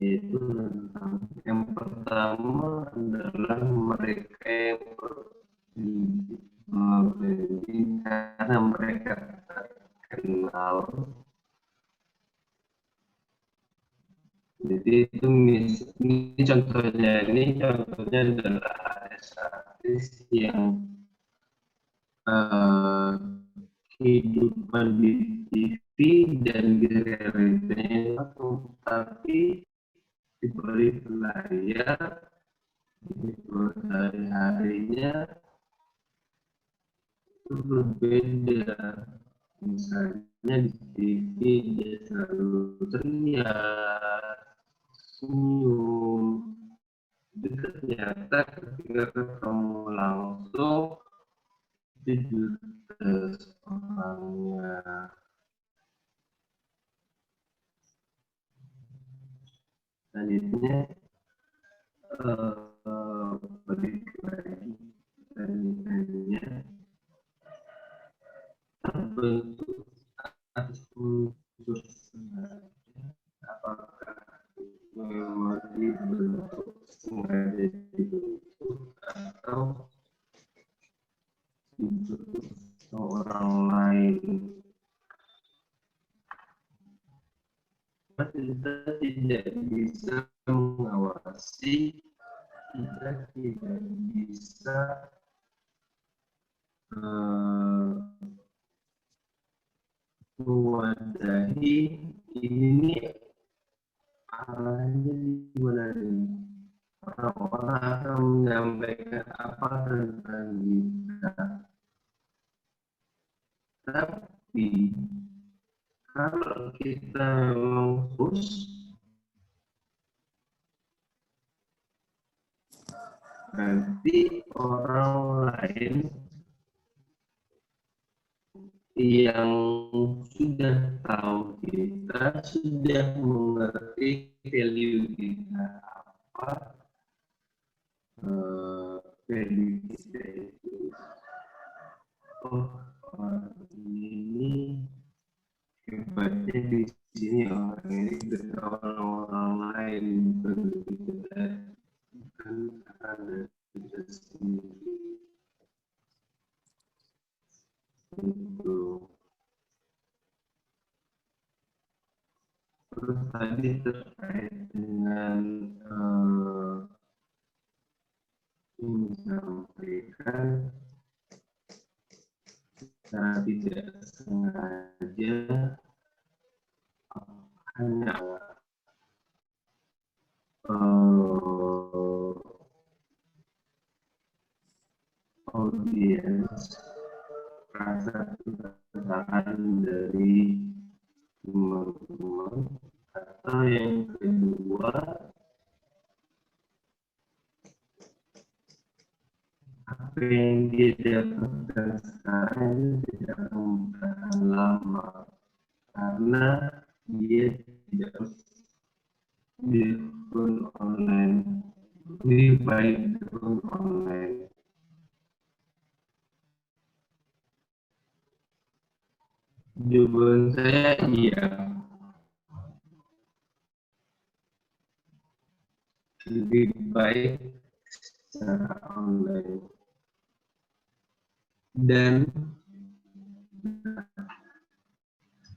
itu tentang yang pertama adalah mereka yang branding karena mereka terkenal Jadi itu ini contohnya adalah artis yang kehidupan di TV dan di realitanya tapi di balik layar di hari-harinya itu berbeda. Misalnya di TV dia selalu ceria, senyum, tapi ternyata ketika ketemu langsung itu judes orangnya. Selanjutnya balik lagi pertanyaannya, terbentuk atas unsur sengaja, apakah memori bentuk sengaja dibentuk atau dibentuk orang lain? Kita tidak bisa mengawasi, kita tidak bisa mewadahi ini arahnya di mana ini. Orang-orang akan menyampaikan apa tentang kita, tapi kalau kita memang push, nanti orang lain yang sudah tahu kita, sudah mengerti value kita apa, value kita itu, oh ini hebatnya di sini, orang ini dari orang lain bukan karena kita sendiri. Itu. Terus tadi terkait dengan ini sampaikan secara tidak sengaja hanya audiens rasa keresahan dari teman-teman, atau yang kedua apa yang dia dapatkan sekarang tidak akan bertahan lama karena dia tidak di akun online, lebih baik di akun online. Jawaban saya iya, lebih baik secara online. Dan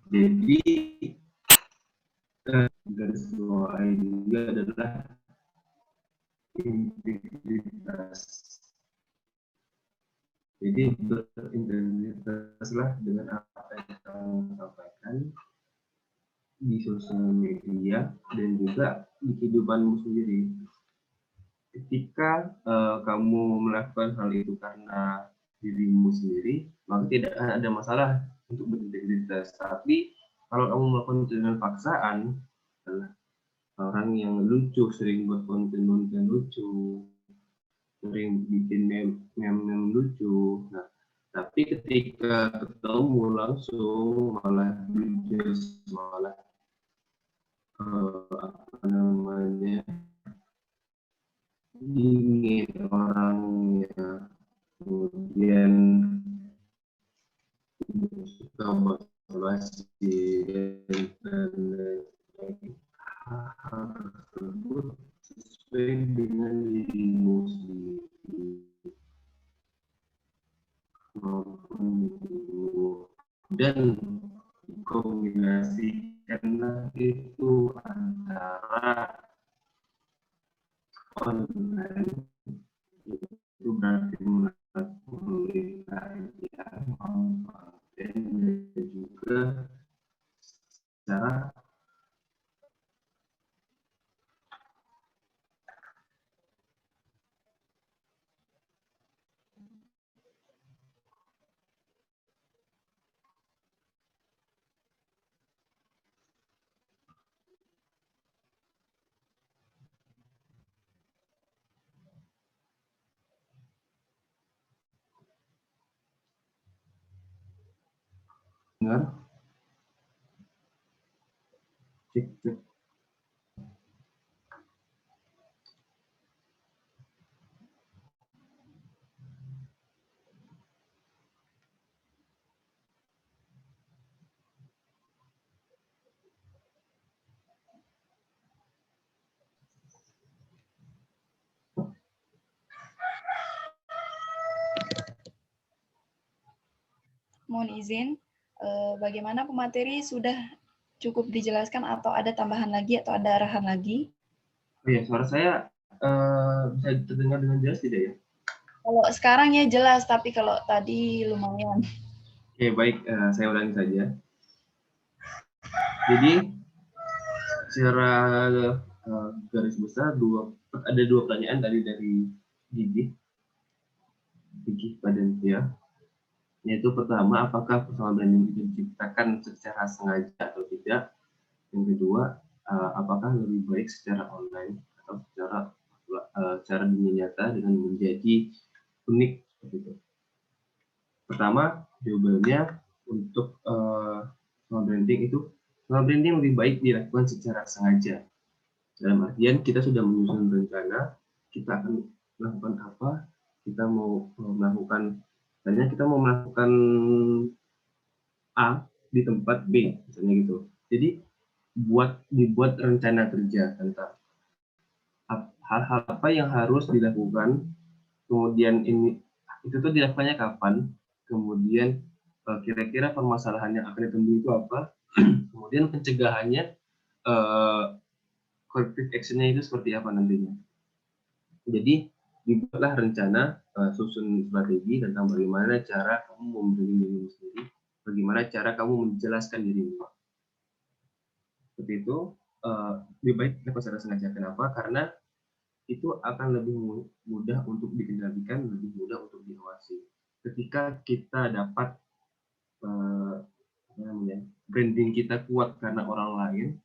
jadi garis bawah juga adalah integritas. Jadi berintegritaslah dengan apa yang kamu sampaikan di sosial media dan juga di kehidupanmu sendiri. Ketika kamu melakukan hal itu karena dirimu sendiri, maka tidak ada masalah untuk berintegritas. Tapi kalau kamu melakukan itu dengan paksaan, adalah orang yang lucu, sering buat konten-konten lucu, sering bikin meme lucu. Nah, tapi ketika ketemu langsung malah judges, malah apa namanya, dingin orangnya, kemudian suka basa-basi dan hal tersebut sesuai dengan dirimu sendiri maupun dirimu, dan dikombinasikan karena itu antara online itu berarti melalui karya konten dan juga secara dengar cek cek. Mohon izin, bagaimana pemateri sudah cukup dijelaskan atau ada tambahan lagi atau ada arahan lagi? Oh ya, suara saya bisa terdengar dengan jelas tidak ya? Kalau sekarang ya jelas, tapi kalau tadi lumayan. Oke, baik, saya ulangi saja. Jadi secara garis besar ada dua pertanyaan tadi dari Gigi Padentia, yaitu pertama, apakah personal branding itu diciptakan secara sengaja atau tidak? Yang kedua, apakah lebih baik secara online atau secara dunia nyata dengan menjadi unik gitu. Pertama, jawabannya untuk personal branding lebih baik dilakukan secara sengaja. Dalam artian kita sudah menyusun rencana, kita akan melakukan apa, kita mau melakukan, misalnya kita mau melakukan A di tempat B, misalnya gitu. Jadi dibuat rencana kerja tentang hal-hal apa yang harus dilakukan, kemudian itu tuh dilakukannya kapan, kemudian kira-kira permasalahan yang akan ditemui itu apa, kemudian pencegahannya, corrective actionnya itu seperti apa nantinya. Jadi dibuatlah rencana, susun strategi tentang bagaimana cara kamu membranding dirimu sendiri, bagaimana cara kamu menjelaskan dirimu. Seperti itu, lebih baik dilakukan secara sengaja. Kenapa? Karena itu akan lebih mudah untuk dikendalikan, lebih mudah untuk diawasi. Ketika kita dapat branding kita kuat karena orang lain,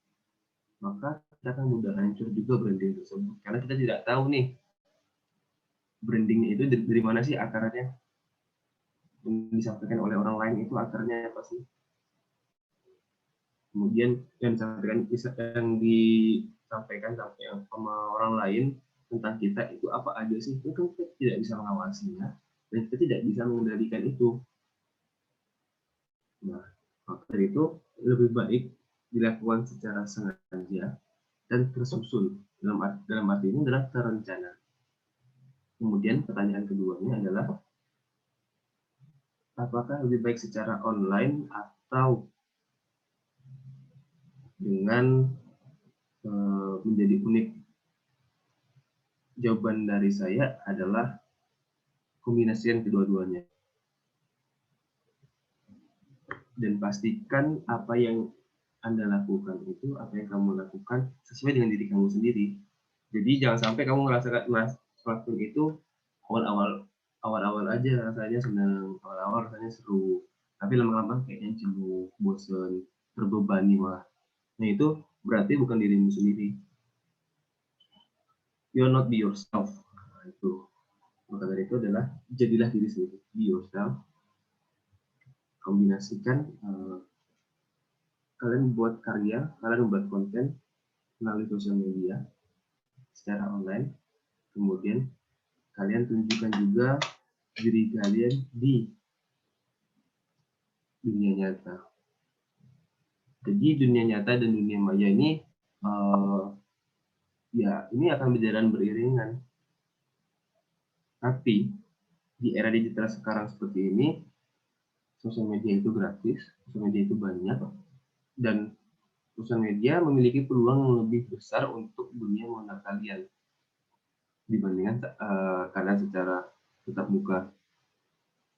maka kita akan mudah hancur juga branding tersebut. Karena kita tidak tahu nih, branding itu dari mana sih akarnya, yang disampaikan oleh orang lain itu akarnya apa sih. Kemudian yang disampaikan sama orang lain tentang kita itu apa aja sih, itu kan kita tidak bisa mengawasinya dan kita tidak bisa mengendalikan itu. Nah, maka dari itu lebih baik dilakukan secara sengaja dan tersusun. Dalam arti ini adalah terencana. Kemudian pertanyaan keduanya adalah, apakah lebih baik secara online atau dengan menjadi unik? Jawaban dari saya adalah kombinasian kedua-duanya. Dan pastikan apa yang Anda lakukan itu, apa yang kamu lakukan sesuai dengan diri kamu sendiri. Jadi jangan sampai kamu ngelakuin itu awal-awal aja rasanya senang, awal-awal rasanya seru, tapi lama-lama kayaknya jenuh, bosan, terbebani malah. Nah itu berarti bukan dirimu sendiri. You're not be yourself. Nah, itu. Maka dari itu adalah jadilah diri sendiri, be yourself. Kombinasikan, kalian buat karya, kalian membuat konten melalui sosial media secara online, kemudian kalian tunjukkan juga diri kalian di dunia nyata. Jadi dunia nyata dan dunia maya ini ya ini akan berjalan beriringan. Tapi di era digital sekarang seperti ini, sosial media itu gratis, sosial media itu banyak, dan sosial media memiliki peluang yang lebih besar untuk dunia mengenal kalian dibandingkan kalian secara tetap muka,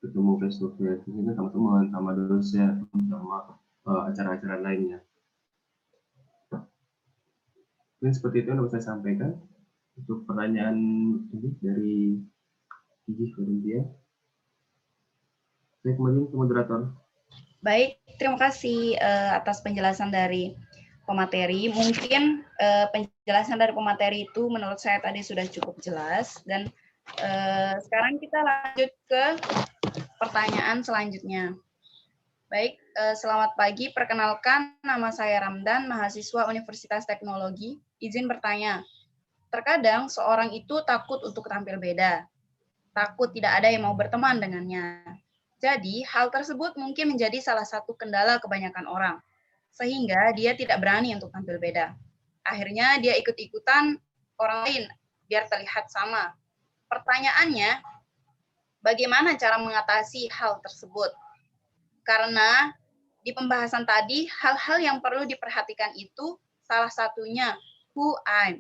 ketemu face to face, mungkin sama teman, sama dosen, sama acara-acara lainnya. Mungkin seperti itu yang dapat saya sampaikan untuk pertanyaan ini dari Gigi Corinthia. Saya kembali ke moderator. Baik, terima kasih atas penjelasan dari pemateri. Mungkin penjelasan dari pemateri itu menurut saya tadi sudah cukup jelas. Dan sekarang kita lanjut ke pertanyaan selanjutnya. Baik, selamat pagi. Perkenalkan, nama saya Ramdan, mahasiswa Universitas Teknologi. Izin bertanya, terkadang seorang itu takut untuk tampil beda. Takut tidak ada yang mau berteman dengannya. Jadi, hal tersebut mungkin menjadi salah satu kendala kebanyakan orang, sehingga dia tidak berani untuk tampil beda. Akhirnya, dia ikut-ikutan orang lain, biar terlihat sama. Pertanyaannya, bagaimana cara mengatasi hal tersebut? Karena di pembahasan tadi, hal-hal yang perlu diperhatikan itu salah satunya, who I'm.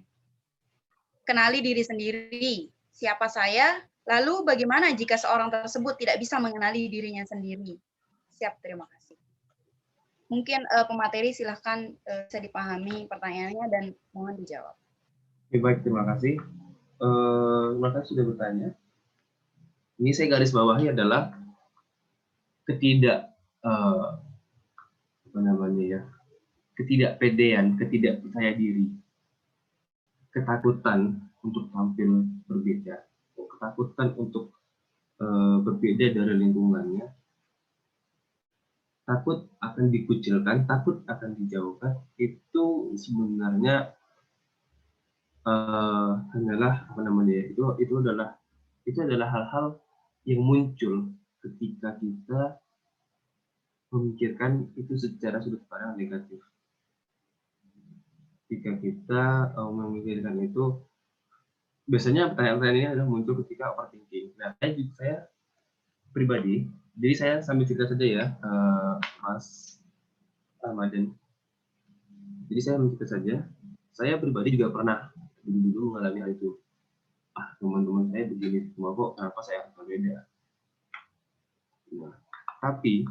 Kenali diri sendiri, siapa saya. Lalu bagaimana jika seorang tersebut tidak bisa mengenali dirinya sendiri? Siap, terima kasih. Mungkin pemateri silahkan bisa dipahami pertanyaannya dan mohon dijawab. Baik, terima kasih. Terima kasih sudah bertanya. Ini saya garis bawahi adalah ketidakpedean, ketidakpercaya diri, ketakutan untuk tampil berbeda, ketakutan untuk berbeda dari lingkungannya, takut akan dikucilkan, takut akan dijauhkan, itu sebenarnya hanyalah itu adalah hal-hal yang muncul ketika kita memikirkan itu secara sudut pandang negatif. Jika kita memikirkan itu, biasanya pertanyaan-pertanyaan ini adalah muncul ketika overthinking. Nah, saya pribadi, jadi saya sambil cerita saja ya, Mas Ramadan. Jadi saya mencerita saja, saya pribadi juga pernah dulu mengalami hal itu. Teman-teman saya begini semua kok, kenapa saya harus berbeda? Nah, tapi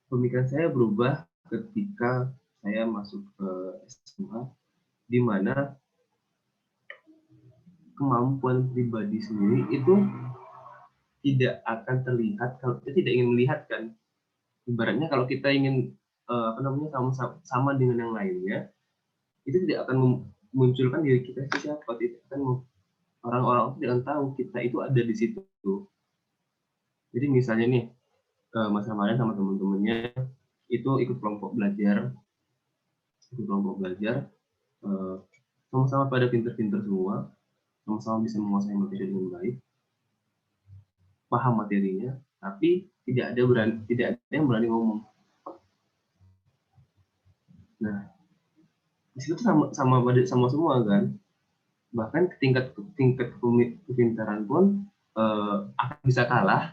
pemikiran saya berubah ketika saya masuk ke SMA, di mana kemampuan pribadi sendiri itu tidak akan terlihat kalau kita tidak ingin melihat, kan. Ibaratnya kalau kita ingin sama dengan yang lainnya, itu tidak akan memunculkan diri kita itu siapa, tidak akan orang-orang tidak akan tahu kita itu ada di situ. Jadi misalnya nih, Mas Ramadan sama teman-temannya itu ikut kelompok belajar, sama-sama pada pinter-pinter semua, sama-sama bisa menguasai materi dengan baik, paham materinya, tapi tidak ada yang berani ngomong. Nah, di situ sama semua, kan. Bahkan tingkat kepintaran pun akan bisa kalah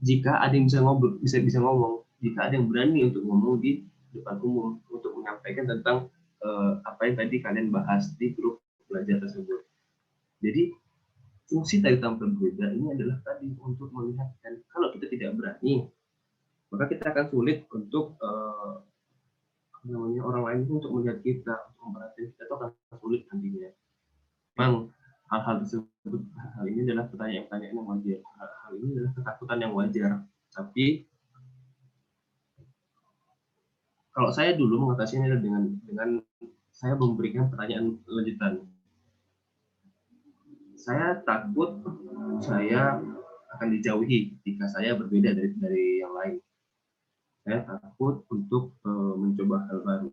jika ada yang bisa ngomong, jika ada yang berani untuk ngomong di depan umum untuk menyampaikan tentang apa yang tadi kalian bahas di grup belajar tersebut. Jadi fungsi dari tampil berbeda ini adalah tadi untuk melihatkan kalau kita tidak berani, maka kita akan sulit untuk orang lain untuk melihat kita, untuk memperhatikan kita, itu akan sulit nantinya. Memang hal-hal tersebut, hal ini adalah pertanyaan yang wajar, hal ini adalah ketakutan yang wajar. Tapi kalau saya dulu mengatasinya dengan saya memberikan pertanyaan lanjutan. Saya takut saya akan dijauhi jika saya berbeda dari yang lain. Saya takut untuk mencoba hal baru.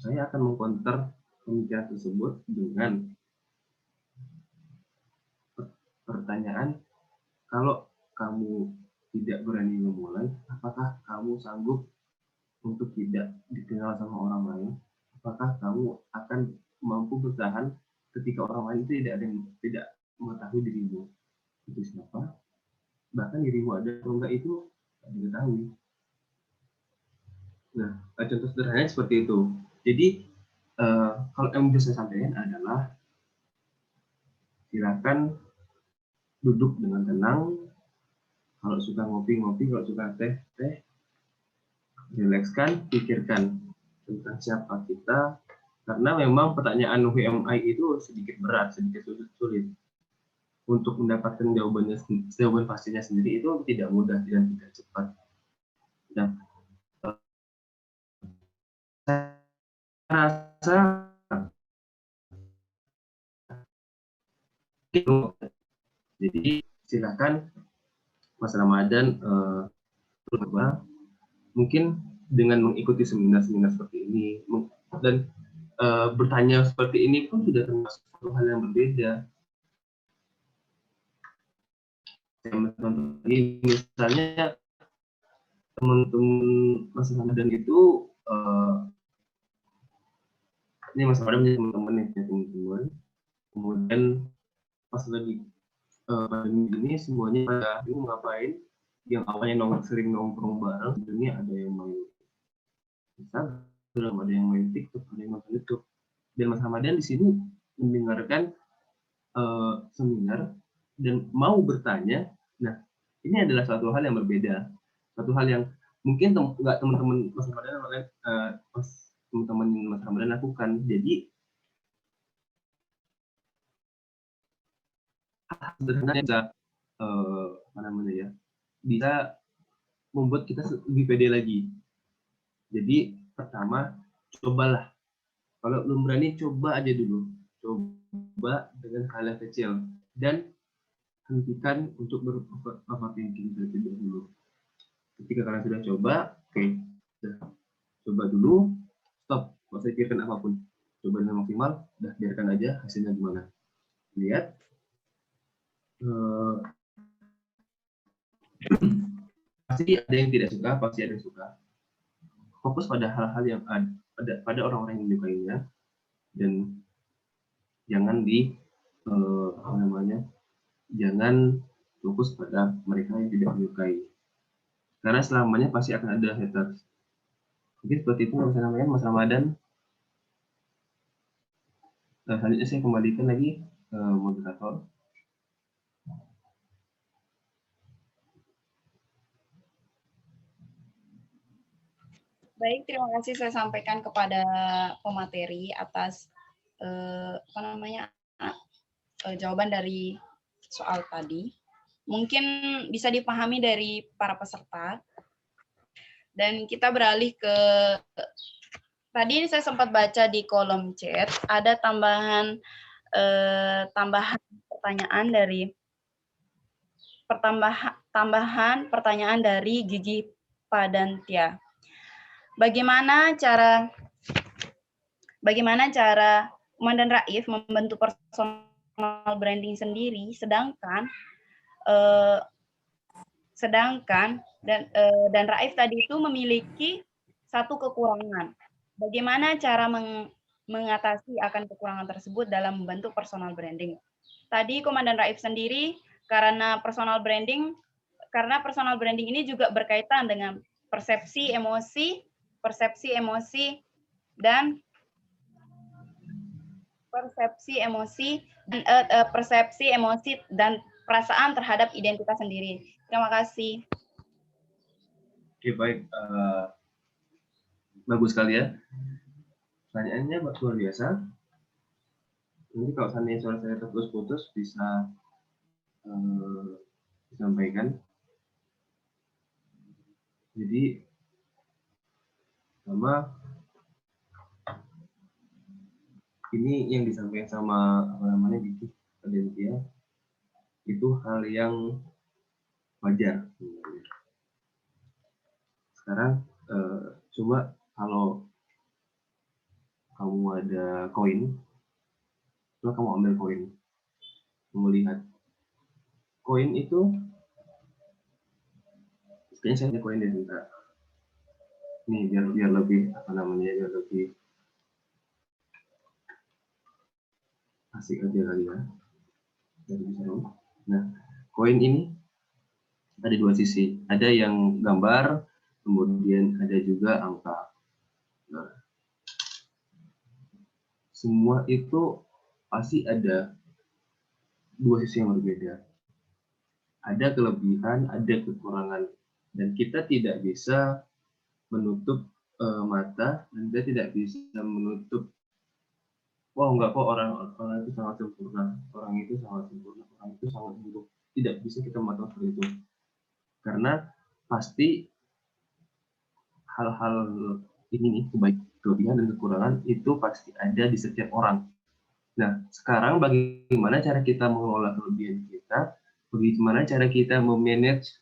Saya akan mengcounter pemikiran tersebut dengan pertanyaan, kalau kamu tidak berani memulai, apakah kamu sanggup untuk tidak dikenal sama orang lain? Apakah kamu akan mampu bertahan ketika orang lain tidak mengetahui dirimu itu siapa? Bahkan dirimu ada atau enggak itu tidak diketahui. Nah, contoh sederhananya seperti itu. Jadi kalau yang bisa saya sampaikan adalah silakan duduk dengan tenang. Kalau suka ngopi-ngopi, kalau suka teh, rilekskan, pikirkan tentang siapa kita. Karena memang pertanyaan WMI itu sedikit berat, sedikit sulit. Untuk mendapatkan jawaban pastinya sendiri itu tidak mudah dan tidak cepat. Nah, saya rasa jadi silakan Mas Ramadan mungkin dengan mengikuti seminar-seminar seperti ini dan bertanya seperti ini pun sudah termasuk satu hal yang berbeda. Misalnya teman-teman Mas Ramadan itu ini Mas Ramadan punya teman-teman ya, teman-teman. Kemudian pas lagi pandemi ini semuanya pada bingung ngapain. Yang awalnya sering nongkrong bareng, sebenarnya ada yang main Instagram, ada yang main TikTok, ada yang nonton YouTube. Dan Mas Ramadan di sini mendengarkan seminar dan mau bertanya. Nah, ini adalah suatu hal yang berbeda, suatu hal yang mungkin nggak teman-teman Mas Ramadan teman-teman Mas Ramadan lakukan. Jadi sederhana bisa apa namanya ya, bisa membuat kita lebih pede lagi. Jadi pertama, cobalah. Kalau belum berani, coba aja dulu. Coba dengan hal yang kecil dan hentikan untuk overthinking terlebih dahulu. Ketika kalian sudah coba, oke, coba dulu, stop, nggak usah pikirkan apapun. Coba dengan maksimal, udah biarkan aja hasilnya gimana. Lihat, pasti ada yang tidak suka, pasti ada yang suka. Fokus pada hal-hal yang ada pada orang-orang yang menyukainya dan jangan jangan fokus pada mereka yang tidak menyukai. Karena selamanya pasti akan ada haters. Mungkin seperti itu Mas Ramadan. Selanjutnya saya kembalikan lagi ke moderator. Baik, terima kasih saya sampaikan kepada pemateri atas jawaban dari soal tadi. Mungkin bisa dipahami dari para peserta. Dan kita beralih ke tadi saya sempat baca di kolom chat ada tambahan pertanyaan dari pertanyaan dari Gigi Padantia. Bagaimana cara Komandan Raif membentuk personal branding sendiri, sedangkan dan Raif tadi itu memiliki satu kekurangan. Bagaimana cara mengatasi akan kekurangan tersebut dalam membentuk personal branding? Tadi Komandan Raif sendiri karena personal branding ini juga berkaitan dengan persepsi emosi dan perasaan terhadap identitas sendiri. Terima kasih. Oke, baik. Bagus sekali ya. Pertanyaannya luar biasa. Nanti kalau seandainya suara saya terputus-putus bisa disampaikan. Jadi sama ini yang disampaikan sama Gigi Padantia itu hal yang wajar. Sekarang coba kalau kamu ada koin, coba kamu ambil koin, kamu lihat koin itu, kayaknya saya ada koin di sini. Nih biar lebih biar lebih asik aja kali ya. Nah, koin ini ada dua sisi, ada yang gambar, kemudian ada juga angka. semua itu pasti ada dua sisi yang berbeda. Ada kelebihan, ada kekurangan, dan kita tidak bisa menutup mata, dan kita tidak bisa menutup, wah enggak kok orang itu sangat sempurna, orang itu sangat sempurna, orang itu sangat buruk. Tidak bisa kita memantau seperti itu, karena pasti hal-hal ini nih, kelebihan dan kekurangan itu pasti ada di setiap orang. Nah, sekarang bagaimana cara kita mengelola kelebihan kita, bagaimana cara kita memanage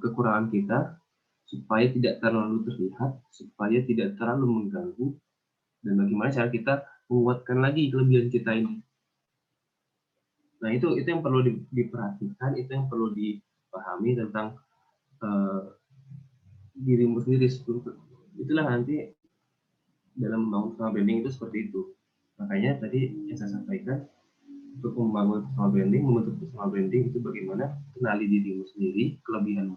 kekurangan kita supaya tidak terlalu terlihat, supaya tidak terlalu mengganggu, dan bagaimana cara kita menguatkan lagi kelebihan kita ini. Nah, itu yang perlu diperhatikan, itu yang perlu dipahami tentang dirimu sendiri. Itulah nanti dalam membangun personal branding itu seperti itu. Makanya tadi yang saya sampaikan, untuk membangun personal branding, membentuk personal branding itu bagaimana kenali dirimu sendiri, kelebihanmu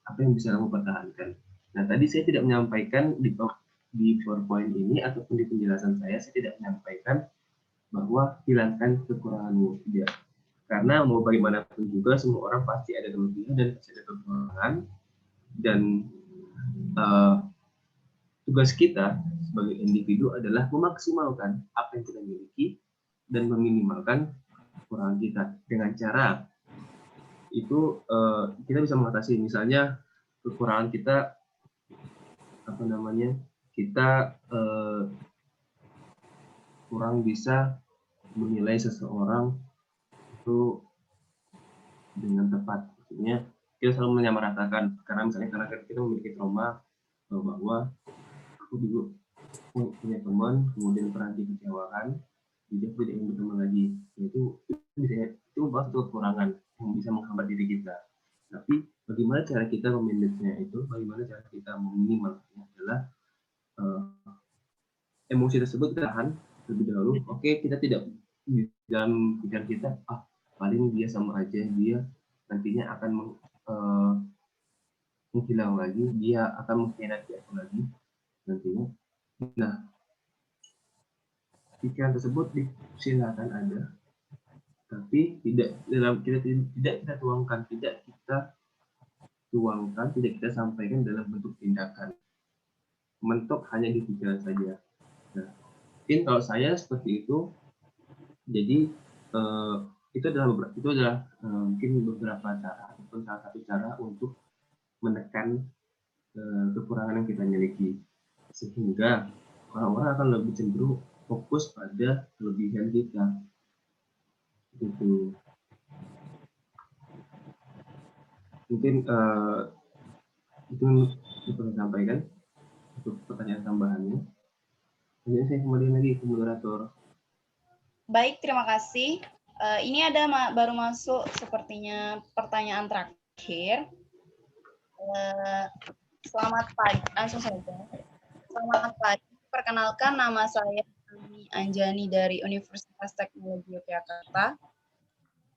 apa yang bisa kamu pertahankan. Nah, tadi saya tidak menyampaikan di PowerPoint ini ataupun di penjelasan saya tidak menyampaikan bahwa hilangkan kekuranganmu, tidak. Karena mau bagaimanapun juga semua orang pasti ada kelebihan dan pasti ada kekurangan, dan tugas kita sebagai individu adalah memaksimalkan apa yang kita miliki dan meminimalkan kekurangan kita. Dengan cara itu kita bisa mengatasi, misalnya kekurangan kita kita kurang bisa menilai seseorang itu dengan tepat. Maksudnya kita selalu menyamaratakan, karena kita memiliki trauma bahwa aku dulu punya teman, kemudian pernah dikecewakan, jadi tidak ingin berteman lagi. Itu kekurangan yang bisa menghambat diri kita. Tapi bagaimana cara kita memanagenya itu, bagaimana cara kita meminimalkannya adalah emosi tersebut kita tahan lebih dahulu. Oke, kita tidak di dalam pikiran kita, paling dia sama aja, dia nantinya akan menghilang lagi, dia akan mengkhianati aku lagi nantinya. Nah, pikiran tersebut silakan ada, tapi tidak kita tuangkan, tidak kita sampaikan dalam bentuk tindakan. Mentok hanya di pikiran saja. Nah, mungkin kalau saya seperti itu, jadi itu adalah mungkin beberapa cara, ataupun salah satu cara untuk menekan kekurangan yang kita miliki, sehingga orang-orang akan lebih cenderung fokus pada kelebihan kita. Gitu. Mungkin itu yang perlu saya sampaikan untuk pertanyaan tambahannya. Kemudian saya kembali lagi ke moderator. Baik, terima kasih. Ini ada baru masuk sepertinya pertanyaan terakhir. Selamat pagi, langsung saja. Selamat pagi, perkenalkan nama saya Ami Anjani dari Universitas Teknologi Yogyakarta.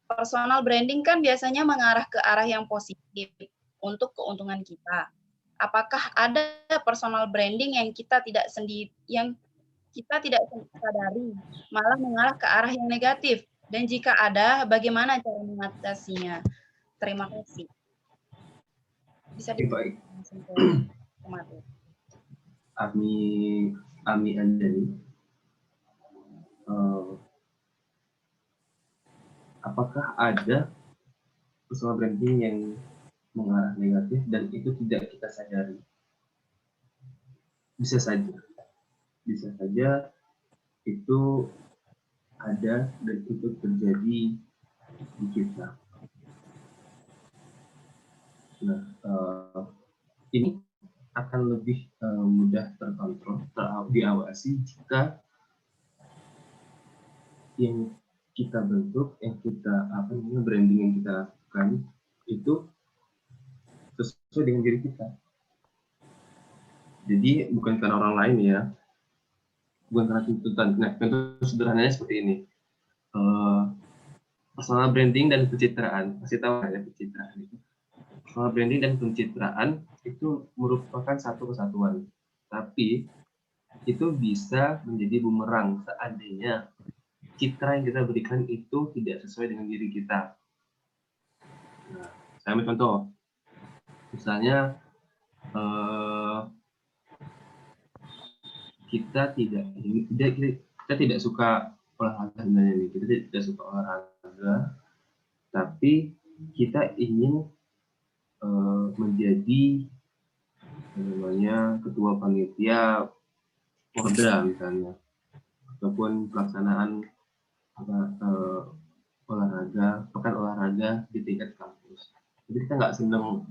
Personal branding kan biasanya mengarah ke arah yang positif untuk keuntungan kita. Apakah ada personal branding yang kita tidak sadari, malah mengarah ke arah yang negatif? Dan jika ada, bagaimana cara mengatasinya? Terima kasih. Bisa baik. Ami Anjani, apakah ada personal branding yang mengarah negatif dan itu tidak kita sadari? Bisa saja itu ada dan itu terjadi di kita. Nah, ini akan lebih mudah terkontrol, diawasi jika yang kita bentuk, yang kita branding yang kita lakukan itu sesuai dengan diri kita. Jadi bukan karena orang lain ya, bukan karena tuntutan. Nah, contoh sederhananya seperti ini. Personal branding dan pencitraan, pasti tahu ya pencitraan itu. Personal branding dan pencitraan itu merupakan satu kesatuan. Tapi itu bisa menjadi bumerang seandainya citra yang kita berikan itu tidak sesuai dengan diri kita. Nah, saya ambil contoh, misalnya kita tidak suka olahraga sebenarnya nih, kita tidak suka olahraga, tapi kita ingin menjadi namanya ketua panitia Porda misalnya, ataupun pelaksanaan olahraga, pekan olahraga di tingkat kampus. Jadi kita nggak senang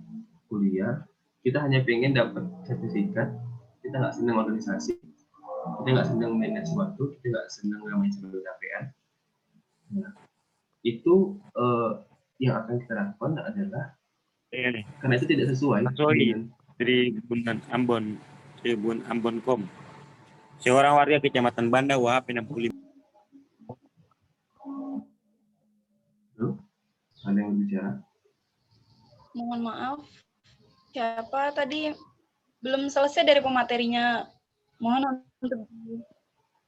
kuliah, kita hanya pengen dapat sertifikat, kita nggak senang organisasi, kita nggak senang manage waktu, kita nggak senang namanya sebagai KPN. Nah, itu yang akan kita lakukan adalah karena itu tidak sesuai dengan dari Tribun Ambon.com. Seorang warga Kecamatan Banda Wahab 65. Ada yang berbicara? Mohon maaf, siapa tadi belum selesai dari pematerinya? Mohon untuk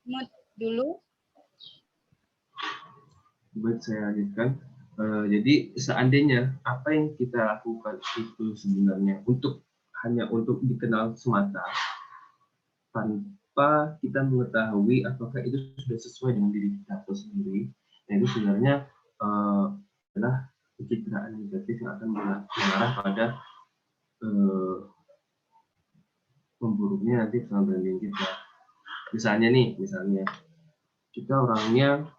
mute dulu. Baik, saya lanjutkan. Jadi seandainya apa yang kita lakukan itu sebenarnya hanya untuk dikenal semata, tanpa kita mengetahui apakah itu sudah sesuai dengan diri kita atau sendiri, nah itu sebenarnya adalah pencitraan negatif yang akan mengarah pada memburuknya nanti personal branding kita. Misalnya kita orangnya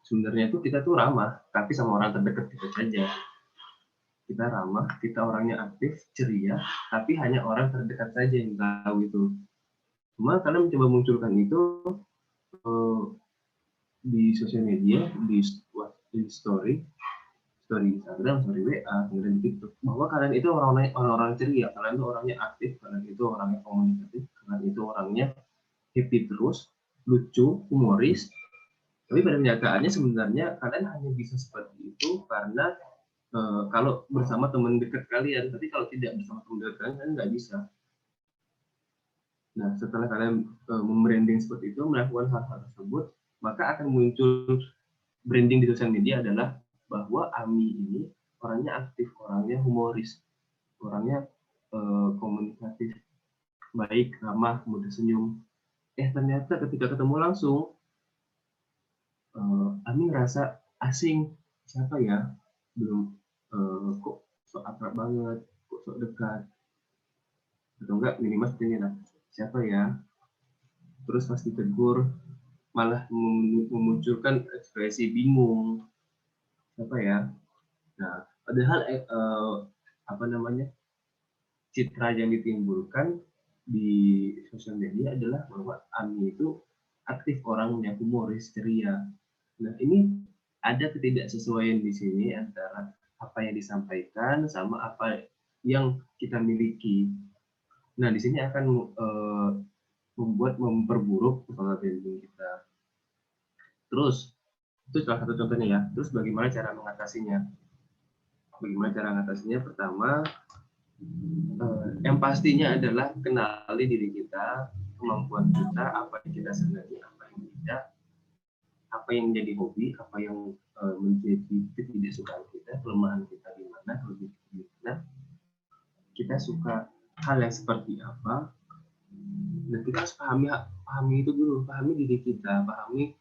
sebenarnya kita tuh ramah, tapi sama orang terdekat kita saja. Kita ramah, kita orangnya aktif, ceria, tapi hanya orang terdekat saja yang tahu itu. Cuma kalian mencoba munculkan itu di sosial media, di story Instagram, story WA, kemudian di TikTok, bahwa kalian itu orang-orang ceria, kalian itu orangnya aktif, kalian itu orangnya komunikatif, kalian itu orangnya happy terus, lucu, humoris. Tapi pada kenyataannya sebenarnya kalian hanya bisa seperti itu karena kalau bersama teman dekat kalian, tapi kalau tidak bersama teman dekat kalian nggak bisa. Nah, setelah kalian membranding seperti itu, melakukan hal-hal tersebut, maka akan muncul branding di sosial media adalah bahwa Ami ini orangnya aktif, orangnya humoris, orangnya komunikatif, baik, ramah, mudah senyum. Ternyata ketika ketemu langsung, Ami ngerasa asing, siapa ya? Belum kok sok akrab banget, kok sok dekat, atau enggak minimal seperti ini lah, siapa ya? Terus pas ditegur malah memunculkan ekspresi bingung, siapa ya? Nah, padahal citra yang ditimbulkan di sosial media adalah bahwa Ami itu aktif, orangnya humoris, ceria. Nah, ini ada ketidaksesuaian di sini antara apa yang disampaikan sama apa yang kita miliki. Nah, di sini akan memperburuk personal branding kita. Terus, itu salah satu contohnya ya. Terus bagaimana cara mengatasinya? Pertama, yang pastinya adalah kenali diri kita, kemampuan kita, apa yang kita senangi, apa yang tidak, apa yang menjadi hobi, apa yang menjadi ketidaksukaan kita, kelemahan kita di mana, kelebihan kita di mana, kita suka hal yang seperti apa. Dan kita harus pahami itu dulu, pahami diri kita, pahami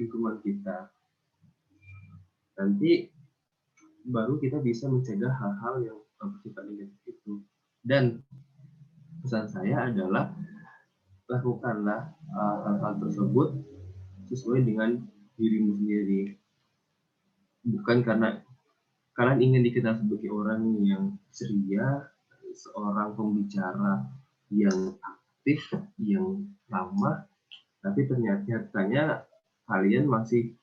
lingkungan kita. Nanti baru kita bisa mencegah hal-hal yang bersifat negatif itu. Dan pesan saya adalah lakukanlah hal-hal tersebut sesuai dengan dirimu sendiri. Bukan karena kalian ingin dikenal sebagai orang yang ceria, seorang pembicara yang aktif, yang ramah, tapi ternyata kalian masih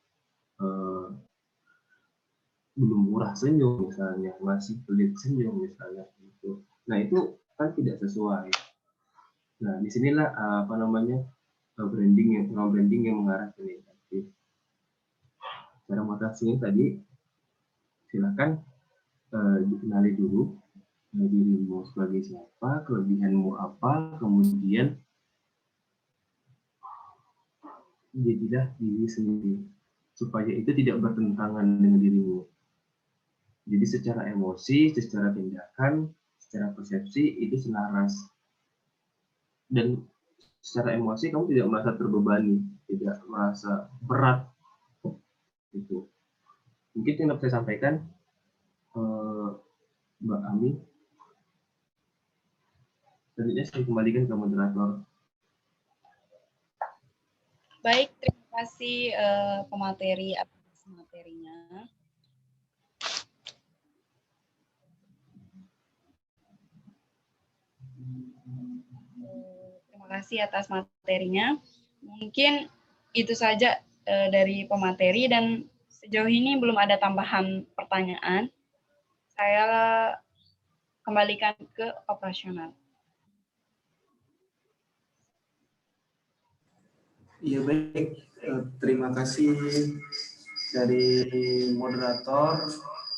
belum murah senyum misalnya, masih pelit senyum misalnya gitu. Nah, itu kan tidak sesuai. Nah, disinilah branding yang mengarah ke negatif. Cara mengatasinya tadi silakan dikenali dulu dirimu sebagai siapa, kelebihanmu apa, kemudian jadilah diri sendiri, supaya itu tidak bertentangan dengan dirimu. Jadi secara emosi, secara tindakan, secara persepsi itu selaras. Dan secara emosi kamu tidak merasa terbebani, tidak merasa berat. Gitu. Mungkin yang dapat saya sampaikan, Mbak Ami. Selanjutnya saya kembalikan ke moderator. Baik, terima kasih pemateri atas materinya. Terima kasih atas materinya. Mungkin itu saja dari pemateri, dan sejauh ini belum ada tambahan pertanyaan. Saya kembalikan ke operasional. Iya baik, terima kasih dari moderator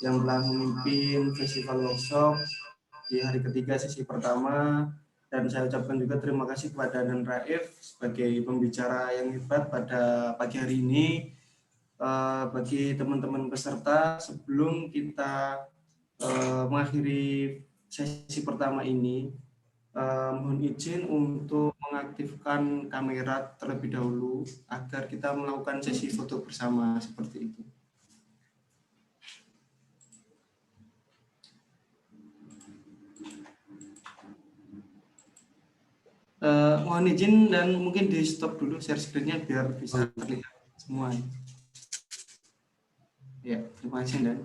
yang telah memimpin festival workshop di hari ketiga sesi pertama, dan saya ucapkan juga terima kasih kepada Dan Raif sebagai pembicara yang hebat pada pagi hari ini. Bagi teman-teman peserta, sebelum kita mengakhiri sesi pertama ini, mohon izin untuk mengaktifkan kamera terlebih dahulu agar kita melakukan sesi foto bersama seperti itu. Mohon izin dan mungkin di stop dulu share screen-nya biar bisa terlihat semua. Ya, terima kasih Dan.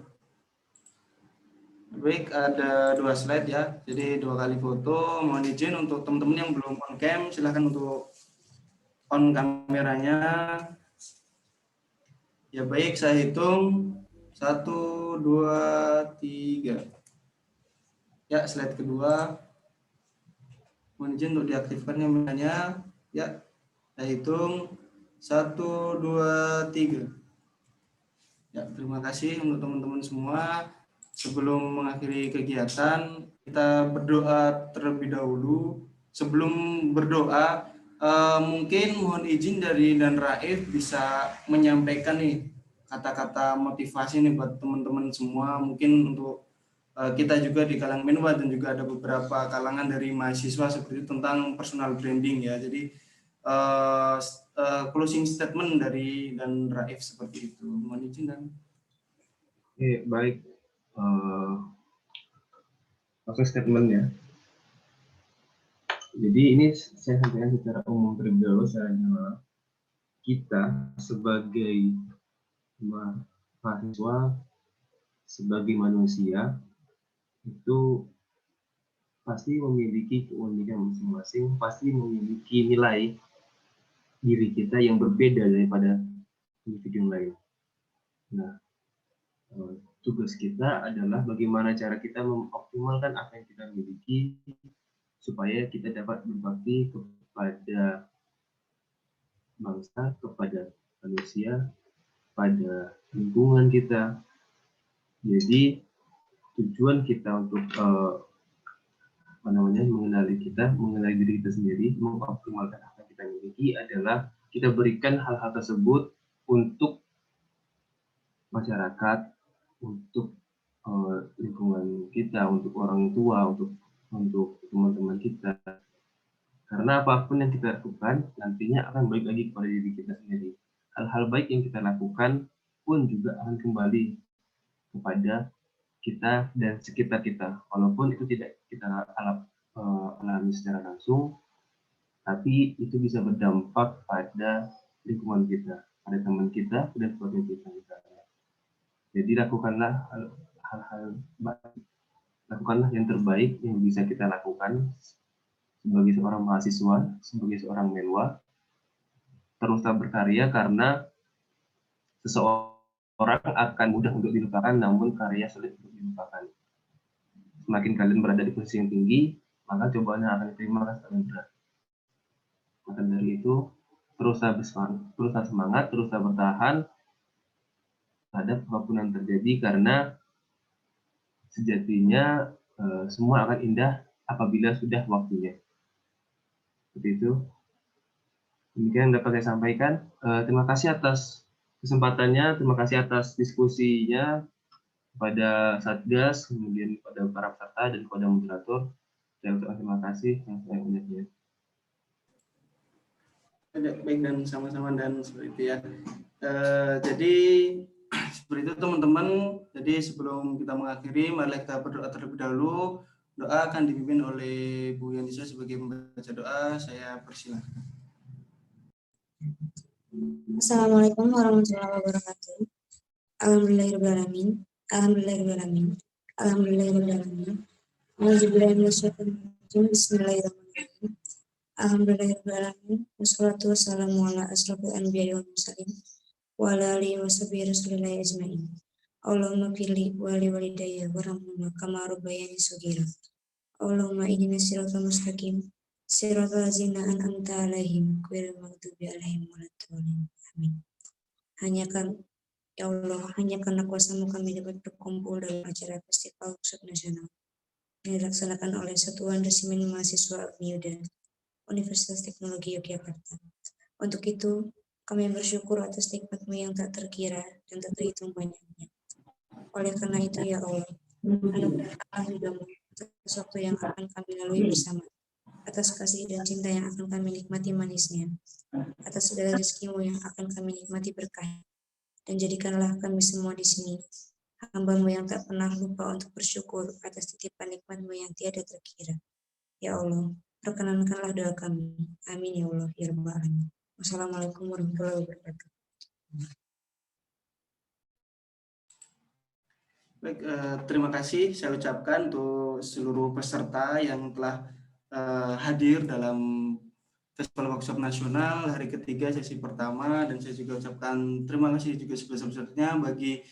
Baik, ada 2 slide ya, jadi 2 kali foto. Mohon izin untuk teman-teman yang belum on cam, silahkan untuk on kameranya. Ya baik, saya hitung 1, 2, 3. Ya, slide kedua. Mohon izin untuk diaktifkan kameranya. Ya, saya hitung 1, 2, 3. Ya, terima kasih untuk teman-teman semua. Sebelum mengakhiri kegiatan, kita berdoa terlebih dahulu. Sebelum berdoa, mungkin mohon izin dari Dan Raif bisa menyampaikan nih kata-kata motivasi nih buat teman-teman semua. Mungkin untuk kita juga di kalangan Menwa dan juga ada beberapa kalangan dari mahasiswa seperti itu tentang personal branding ya. Jadi closing statement dari Dan Raif seperti itu. Mohon izin Dan. Oke, baik. Oke, statementnya. Jadi ini saya sampaikan secara umum terlebih dahulu, secara general. Kita sebagai mahasiswa, sebagai manusia, itu pasti memiliki keunikan masing-masing, pasti memiliki nilai diri kita yang berbeda daripada individu yang lain. Nah, tugas kita adalah bagaimana cara kita mengoptimalkan apa yang kita miliki supaya kita dapat berbakti kepada bangsa, kepada manusia, pada lingkungan kita. Jadi tujuan kita untuk mengenali diri kita sendiri, mengoptimalkan apa yang kita miliki adalah kita berikan hal-hal tersebut untuk masyarakat, untuk lingkungan kita, untuk orang tua, untuk teman-teman kita. Karena apapun yang kita lakukan nantinya akan balik lagi kepada diri kita sendiri. Hal-hal baik yang kita lakukan pun juga akan kembali kepada kita dan sekitar kita. Walaupun itu tidak kita alami secara langsung, tapi itu bisa berdampak pada lingkungan kita, pada teman kita, dan keluarga kita. Jadi lakukanlah hal-hal baik, lakukanlah yang terbaik yang bisa kita lakukan sebagai seorang mahasiswa, sebagai seorang Menwa. Teruslah berkarya karena seseorang akan mudah untuk dilupakan, namun karya sulit untuk dilupakan. Semakin kalian berada di posisi yang tinggi, maka cobaan yang akan diterima akan semakin berat. Maka dari itu, teruslah semangat, teruslah bertahan terhadap apapun yang terjadi, karena sejatinya semua akan indah apabila sudah waktunya. Seperti itu. Demikian dapat saya sampaikan. Terima kasih atas kesempatannya, terima kasih atas diskusinya kepada Satgas, kemudian kepada para peserta dan kepada moderator. Saya ucapkan terima kasih yang sebanyak-banyaknya. Baik, dan sama-sama dan seperti itu ya. Jadi seperti itu teman-teman. Jadi sebelum kita mengakhiri, mari kita berdoa terlebih dahulu. Doa akan dipimpin oleh Bu Yanisa sebagai pembaca doa. Saya persilahkan. Assalamualaikum warahmatullahi wabarakatuh. Alhamdulillahirrahmanirrahim. Alhamdulillahirrahmanirrahim. Alhamdulillahirrahmanirrahim. Bismillahirrahmanirrahim. Alhamdulillahirrahmanirrahim. Wassalatu wassalamu ala asrofil anbiya'i wal mursalin wa ala alihi wa sahbihi rasulillahi ajma'in. Allahumma firli wa li walidayya warhamhuma kama rabbayani shaghira. Allahumma ihdinas siratal mustaqim siratal ladzina an'amta 'alaihim ghairil maghdubi 'alaihim waladdallin. Amin. Ya Allah, hanya karena kuasa-Mu kami dapat berkumpul dalam acara Festival Workshop Nasional yang dilaksanakan oleh Satuan Resimen Mahasiswa Agni Yuda Universitas Teknologi Yogyakarta. Untuk itu, kami bersyukur atas nikmat-Mu yang tak terkira dan tak terhitung banyaknya. Oleh karena itu, ya Allah, anugerahkanlah ridha-Mu atas waktu yang akan kami lalui bersama, atas kasih dan cinta yang akan kami nikmati manisnya, atas segala rezeki-Mu yang akan kami nikmati berkah, dan jadikanlah kami semua di sini hamba-Mu yang tak pernah lupa untuk bersyukur atas titipan nikmat-Mu yang tiada terkira. Ya Allah, perkenankanlah doa kami. Amin ya Allah ya Rabbal Alamin. Wassalamualaikum warahmatullahi wabarakatuh. Baik, terima kasih saya ucapkan untuk seluruh peserta yang telah hadir dalam Festival Workshop Nasional hari ketiga sesi pertama, dan saya juga ucapkan terima kasih juga sebesar-besarnya bagi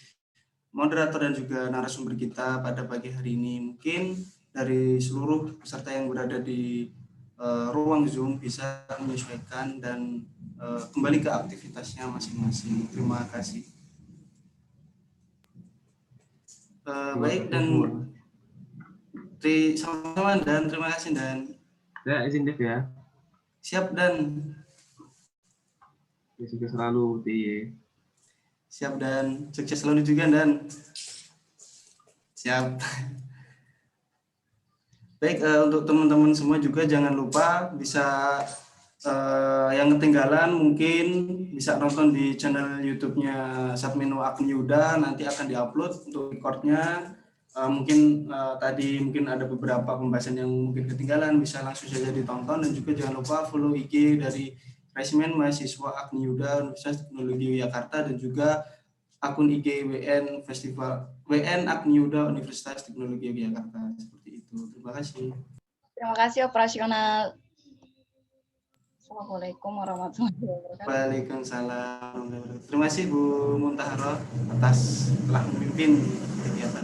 moderator dan juga narasumber kita pada pagi hari ini. Mungkin dari seluruh peserta yang berada di ruang Zoom bisa menyesuaikan dan kembali ke aktivitasnya masing-masing. Terima kasih. Baik, dan sama-sama dan terima kasih dan. Ya, izin Dev ya. Siap dan. Ya, sukses selalu TY. Siap dan sukses selalu juga dan. Siap. Baik, untuk teman-teman semua juga jangan lupa bisa yang ketinggalan mungkin bisa nonton di channel YouTube-nya Satmino Agni Yuda, nanti akan diupload untuk recordnya. Mungkin tadi mungkin ada beberapa pembahasan yang mungkin ketinggalan, bisa langsung saja ditonton, dan juga jangan lupa follow IG dari Resimen Mahasiswa Agni Yuda Universitas Teknologi Yogyakarta, dan juga akun IG WN Festival WN Agni Yuda Universitas Teknologi Yogyakarta. Seperti itu. Terima kasih. Terima kasih operasional. Assalamualaikum warahmatullahi wabarakatuh. Waalaikumsalam. Terima kasih Bu Muntaharo atas telah memimpin kegiatan.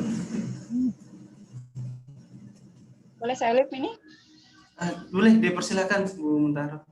Boleh saya live ini? Boleh, dipersilakan Bu Muntaharo.